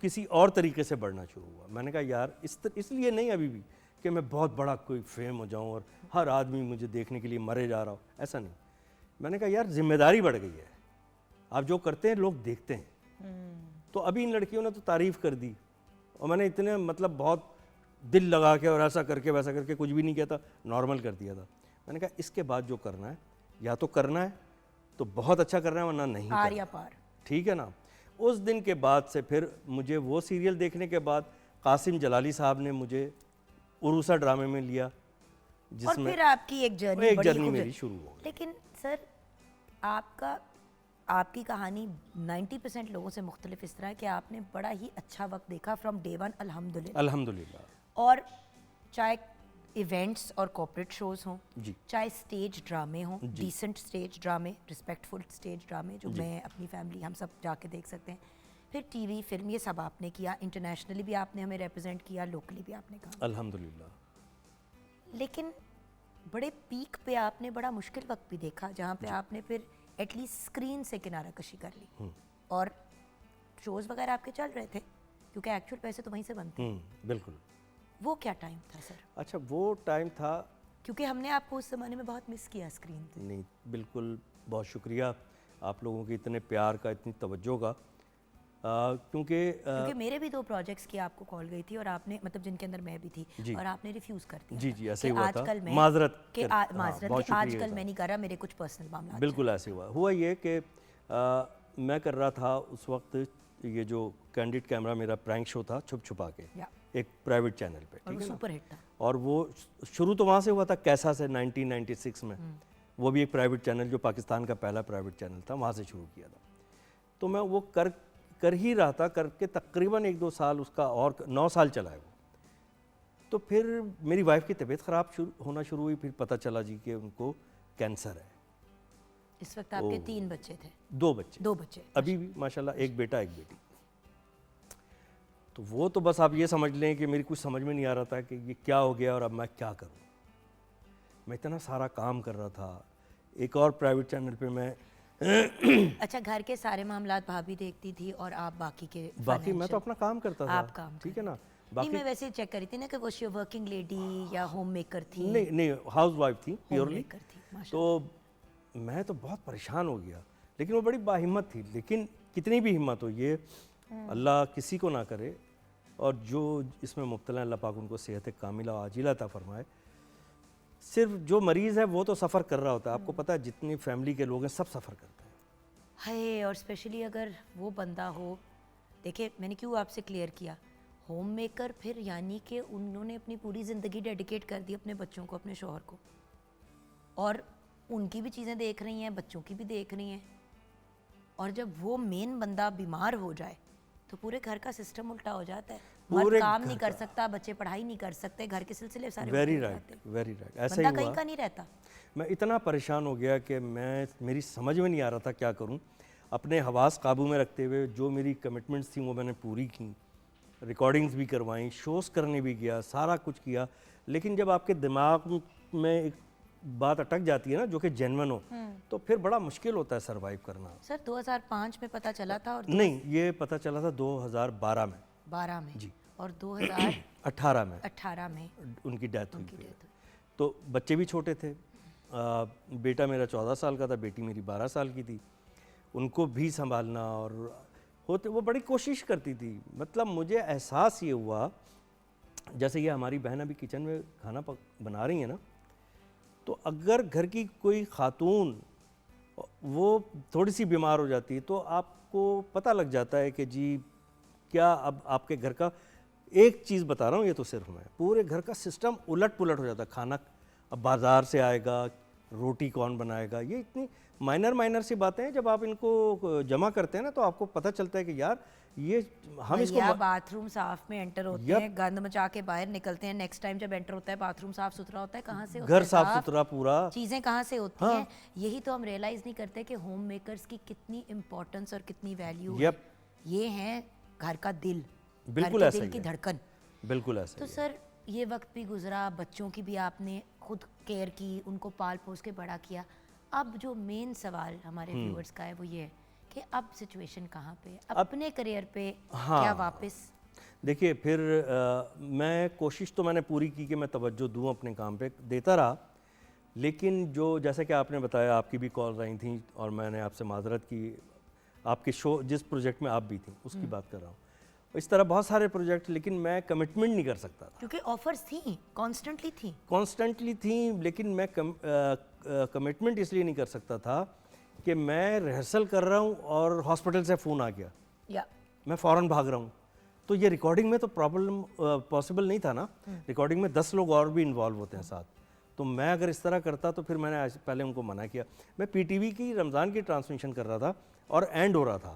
کسی اور طریقے سے بڑھنا شروع ہوا. میں نے کہا یار اس لیے نہیں ابھی بھی کہ میں بہت بڑا کوئی فیم ہو جاؤں اور ہر آدمی مجھے دیکھنے کے لیے مرے جا رہا ہو, ایسا نہیں. میں نے کہا یار ذمہ داری بڑھ گئی ہے, آپ جو کرتے ہیں لوگ دیکھتے ہیں. تو ابھی ان لڑکیوں نے تو تعریف کر دی, اور میں نے اتنے مطلب بہت دل لگا کے اور ایسا کر کے ویسا کر کے کچھ بھی نہیں کیا تھا, نارمل کر دیا تھا. میں نے کہا اس کے بعد جو کرنا ہے یا تو کرنا ہے تو بہت اچھا کرنا ہے, ورنہ نہیں پار کرنا. یا پار. ٹھیک ہے نا. اس دن کے بعد سے پھر مجھے وہ سیریل دیکھنے کے بعد قاسم جلالی صاحب نے مجھے عروسہ ڈرامے میں لیا, اور جس میں پھر آپ کی ایک جرنی میری شروع ہو گئی. لیکن سر آپ کی کہانی 90% لوگوں سے مختلف اس طرح ہے کہ آپ نے بڑا ہی اچھا وقت دیکھا فرام ڈے ون الحمدللہ. الحمدللہ. اور چاہے ایونٹس اور کارپوریٹ شوز ہوں, جی چاہے سٹیج ڈرامے ہوں, ڈیسنٹ سٹیج ڈرامے, رسپیکٹفل سٹیج ڈرامے جو میں اپنی فیملی ہم سب جا کے دیکھ سکتے ہیں, پھر ٹی وی فلم, یہ سب آپ نے کیا. انٹرنیشنلی بھی آپ نے ہمیں ریپرزینٹ کیا, لوکلی بھی آپ نے کہا. الحمدللہ. لیکن بڑے پیک پہ آپ نے بڑا مشکل وقت بھی دیکھا جہاں پہ آپ نے پھر ایٹ لیسٹ اسکرین سے کنارہ کشی کر لی, اور شوز وغیرہ آپ کے چل رہے تھے کیونکہ ایکچوئل پیسے تو وہیں سے بنتے ہیں. بالکل. وہ کیا ٹائم تھا سر؟ اچھا وہ ٹائم تھا, کیونکہ ہم نے آپ کو اس زمانے میں بہت مس کیا اسکرین پہ. نہیں بالکل, بہت شکریہ آپ لوگوں کے اتنے پیار کا, اتنی توجہ کا. کیونکہ میرے بھی 2 پروجیکٹس کی آپ کو کال گئی تھی اور آپ نے مطلب جن کے اندر میں بھی تھی, اور آپ نے ریفیوز کر دیا. جی جی ایسے ہی کہ ہوا آج تھا, کل میں معذرت کہ بہت کہ آج شکریہ. کل میں نہیں کر رہا, میرے کچھ پرسنل معاملات. بالکل ایسے ہوا یہ کہ میں کر رہا تھا اس وقت یہ جو کینڈیڈ کیمرہ میرا پرینک شو تھا, چھپ چھپا کے, ایک پرائیویٹ چینل پہ. اور وہ سپر ہٹ تھا. اور وہ شروع تو وہاں سے ہوا تھا کیسا سے 1996 میں. وہ بھی ایک پرائیویٹ چینل جو پاکستان کا پہلا پرائیویٹ چینل تھا, وہاں سے شروع کیا تھا. تو میں وہ کر ہی رہا تھا, کر کے تقریباً 1-2 سال اس کا, اور 9 سال چلا ہے وہ. تو پھر میری وائف کی طبیعت خراب ہونا شروع ہوئی, پھر پتہ چلا جی کہ ان کو کینسر ہے. اس وقت آپ کے 3 بچے تھے؟ 2 بچے. 2 بچے ابھی بھی ماشاءاللہ, ایک بیٹا ایک بیٹی. تو وہ تو بس آپ یہ سمجھ لیں کہ میری کچھ سمجھ میں نہیں آ رہا تھا کہ یہ کیا ہو گیا اور اب میں کیا کروں. میں اتنا سارا کام کر رہا تھا, ایک اور پرائیویٹ چینل پہ میں اچھا گھر کے سارے معاملات بھابھی دیکھتی تھی اور آپ باقی میں تو اپنا کام کرتا تھا. آپ کام, ٹھیک ہے نا. نہیں میں ویسے چیک کری تھی نا کہ وہ ورکنگ لیڈی یا ہوم میکر تھی. نہیں ہاؤس وائف تھی پیورلی. تو میں تو بہت پریشان ہو گیا, لیکن وہ بڑی باہمت تھی. لیکن کتنی بھی ہمت ہو, یہ اللہ کسی کو نہ کرے, اور جو اس میں مبتلا اللہ پاک ان کو صحت کاملہ عاجلہ عطا فرمائے. صرف جو مریض ہے وہ تو سفر کر رہا ہوتا ہے, آپ کو پتہ ہے جتنی فیملی کے لوگ ہیں سب سفر کرتے ہیں. ہے, اور اسپیشلی اگر وہ بندہ ہو, دیکھیں میں نے کیوں آپ سے کلیئر کیا, ہوم میکر پھر یعنی کہ انہوں نے اپنی پوری زندگی ڈیڈیکیٹ کر دی اپنے بچوں کو, اپنے شوہر کو, اور ان کی بھی چیزیں دیکھ رہی ہیں, بچوں کی بھی دیکھ رہی ہیں. اور جب وہ مین بندہ بیمار ہو جائے تو پورے گھر کا سسٹم الٹا ہو جاتا ہے. مرد کام نہیں کر سکتا, بچے پڑھائی نہیں کر سکتے, گھر کے سلسلے سارے ویری رائٹ ایسا ہی بندہ ہوا. کہیں کا نہیں رہتا. میں اتنا پریشان ہو گیا کہ میری سمجھ میں نہیں آ رہا تھا کیا کروں. اپنے حواس قابو میں رکھتے ہوئے جو میری کمٹمنٹس تھیں وہ میں نے پوری کی, ریکارڈنگز بھی کروائیں, شوز کرنے بھی گیا, سارا کچھ کیا. لیکن جب آپ کے دماغ میں ایک بات اٹک جاتی ہے نا جو کہ جینون ہو, تو پھر بڑا مشکل ہوتا ہے سروائیو کرنا. سر 2005 میں پتہ چلا تھا, اور نہیں یہ پتہ چلا تھا 2012 میں. جی, اور 2018 میں ان کی ڈیتھ ہوئی. تو بچے بھی چھوٹے تھے, بیٹا میرا 14 سال کا تھا, بیٹی میری 12 سال کی تھی. ان کو بھی سنبھالنا, اور وہ بڑی کوشش کرتی تھی. مطلب مجھے احساس یہ ہوا, جیسے یہ ہماری بہن ابھی کچن میں کھانا بنا رہی ہیں نا, تو اگر گھر کی کوئی خاتون وہ تھوڑی سی بیمار ہو جاتی ہے تو آپ کو پتہ لگ جاتا ہے کہ جی کیا اب آپ کے گھر کا, ایک چیز بتا رہا ہوں یہ تو صرف میں, پورے گھر کا سسٹم الٹ پلٹ ہو جاتا ہے. کھانا اب بازار سے آئے گا, روٹی کون بنائے گا, یہ اتنی مائنر سی باتیں ہیں. جب آپ ان کو جمع کرتے ہیں نا تو آپ کو پتہ چلتا ہے کہ یار یہ ہم اس کو باتھ روم صاف میں انٹر ہوتے ہیں, گند مچا کے باہر نکلتے ہیں, نیکسٹ ٹائم جب انٹر ہوتا ہے باتھ روم صاف ستھرا ہوتا ہے, کہاں سے گھر صاف ستھرا پورا, چیزیں کہاں سے ہوتی ہیں. یہی تو ہم ریئلائز نہیں کرتے کہ ہوم میکرز کی کتنی امپورٹنس اور کتنی ویلیو ہے. یہ ہیں گھر کا دل, بالکل ایسا دل کی دھڑکن. بالکل ایسا. تو سر یہ وقت بھی گزرا, بچوں کی بھی آپ نے خود کیئر کی, ان کو پال پوس کے بڑا کیا. اب جو مین سوال ہمارے ویورز کا ہے وہ یہ ہے کہ اب سچویشن کہاں پہ ہے؟ اپنے کریئر پہ ہاں۔ کیا واپس؟ دیکھیے پھر میں کوشش تو میں نے پوری کی کہ میں توجہ دوں اپنے کام پہ، دیتا رہا، لیکن جو جیسا کہ آپ نے بتایا آپ کی بھی کال آئی تھیں اور میں نے آپ سے معذرت کی، آپ کے شو جس پروجیکٹ میں آپ بھی تھیں اس کی بات کر رہا ہوں، اس طرح بہت سارے پروجیکٹ، لیکن میں کمٹمنٹ نہیں کر سکتا تھا، کیونکہ آفرز تھیں، کانسٹنٹلی تھیں، لیکن میں کمٹمنٹ اس لیے نہیں کر سکتا تھا کہ میں ریہرسل کر رہا ہوں اور ہاسپٹل سے فون آ گیا، یا میں فوراً بھاگ رہا ہوں، تو یہ ریکارڈنگ میں تو پرابلم پاسبل نہیں تھا نا، ریکارڈنگ میں 10 لوگ اور بھی انوالو ہوتے ہیں ساتھ، تو میں اگر اس طرح کرتا تو پھر میں نے پہلے ان کو منع کیا. میں پی ٹی وی کی رمضان کی ٹرانسمیشن کر رہا تھا اور اینڈ ہو رہا تھا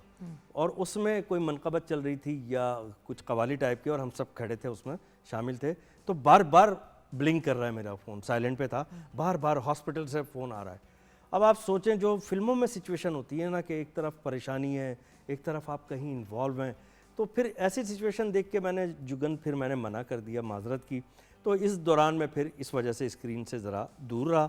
اور اس میں کوئی منقبت چل رہی تھی یا کچھ قوالی ٹائپ کی اور ہم سب کھڑے تھے اس میں شامل تھے, تو بار بار بلنک کر رہا ہے میرا فون, سائلنٹ پہ تھا, بار بار ہاسپٹل سے فون آ رہا ہے. اب آپ سوچیں جو فلموں میں سچویشن ہوتی ہے نا کہ ایک طرف پریشانی ہے ایک طرف آپ کہیں انوالو ہیں, تو پھر ایسی سچویشن دیکھ کے میں نے جگن پھر میں نے منع کر دیا, معذرت کی. تو اس دوران میں پھر اس وجہ سے اسکرین سے ذرا دور رہا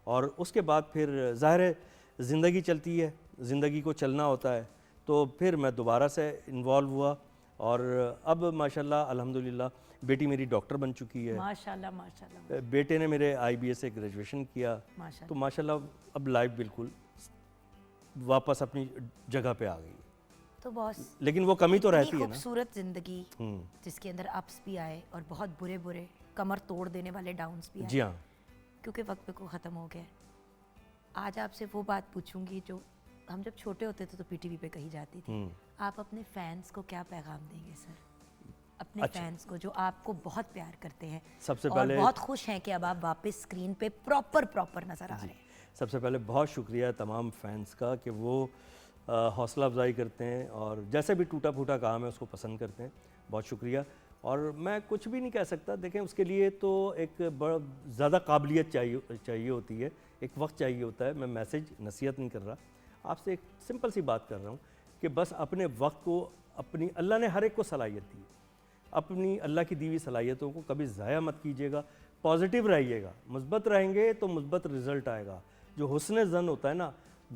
اور اس کے بعد پھر ظاہر ہے زندگی چلتی ہے, زندگی کو چلنا ہوتا ہے, تو پھر میں دوبارہ سے انوالو ہوا اور اب ماشاءاللہ الحمدللہ بیٹی میری ڈاکٹر بن چکی ہے, ماشاءاللہ ماشاءاللہ, بیٹے نے میرے آئی بی ایس سے گریجویشن کیا, تو ماشاءاللہ اب لائف بالکل واپس اپنی جگہ پہ آ گئی. تو بہت لیکن وہ کمی تو رہتی ہے نا, خوبصورت زندگی جس کے اندر اپس بھی آئے اور بہت برے برے کمر توڑ دینے والے ڈاؤنس بھی آئے. جی ہاں, کیونکہ وقت پہ کو ختم ہو گیا. آج آپ سے وہ بات پوچھوں گی جو ہم جب چھوٹے ہوتے تھے تو پی ٹی وی پہ کہی جاتی تھی. آپ اپنے فینس کو کیا پیغام دیں گے سر, اپنے فینس کو جو آپ کو بہت پیار کرتے ہیں سب سے اور پہلے بہت خوش ہیں کہ اب آپ واپس اسکرین پہ پراپر نظر آ رہے ہیں؟ سب سے پہلے بہت شکریہ تمام فینس کا کہ وہ حوصلہ افزائی کرتے ہیں اور جیسے بھی ٹوٹا پھوٹا کام ہے اس کو پسند کرتے ہیں, بہت شکریہ. اور میں کچھ بھی نہیں کہہ سکتا, دیکھیں اس کے لیے تو ایک بڑا زیادہ قابلیت چاہیے ہوتی ہے, ایک وقت چاہیے ہوتا ہے. میں میسج نصیحت نہیں کر رہا, آپ سے ایک سمپل سی بات کر رہا ہوں کہ بس اپنے وقت کو, اپنی اللہ نے ہر ایک کو صلاحیت دی, اپنی اللہ کی دی ہوئی صلاحیتوں کو کبھی ضائع مت کیجیے گا, پازیٹیو رہیے گا, مثبت رہیں گے تو مثبت رزلٹ آئے گا. جو حسن ظن ہوتا ہے نا,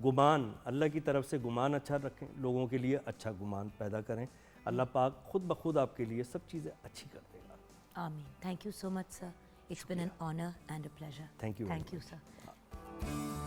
گمان, اللہ کی طرف سے گمان اچھا رکھیں, لوگوں کے لیے اچھا گمان پیدا کریں, اللہ پاک خود بخود آپ کے لیے سب چیزیں اچھی کر دے گا. آمین. Thank you so much sir, it's been an honour and a pleasure. Thank you sir.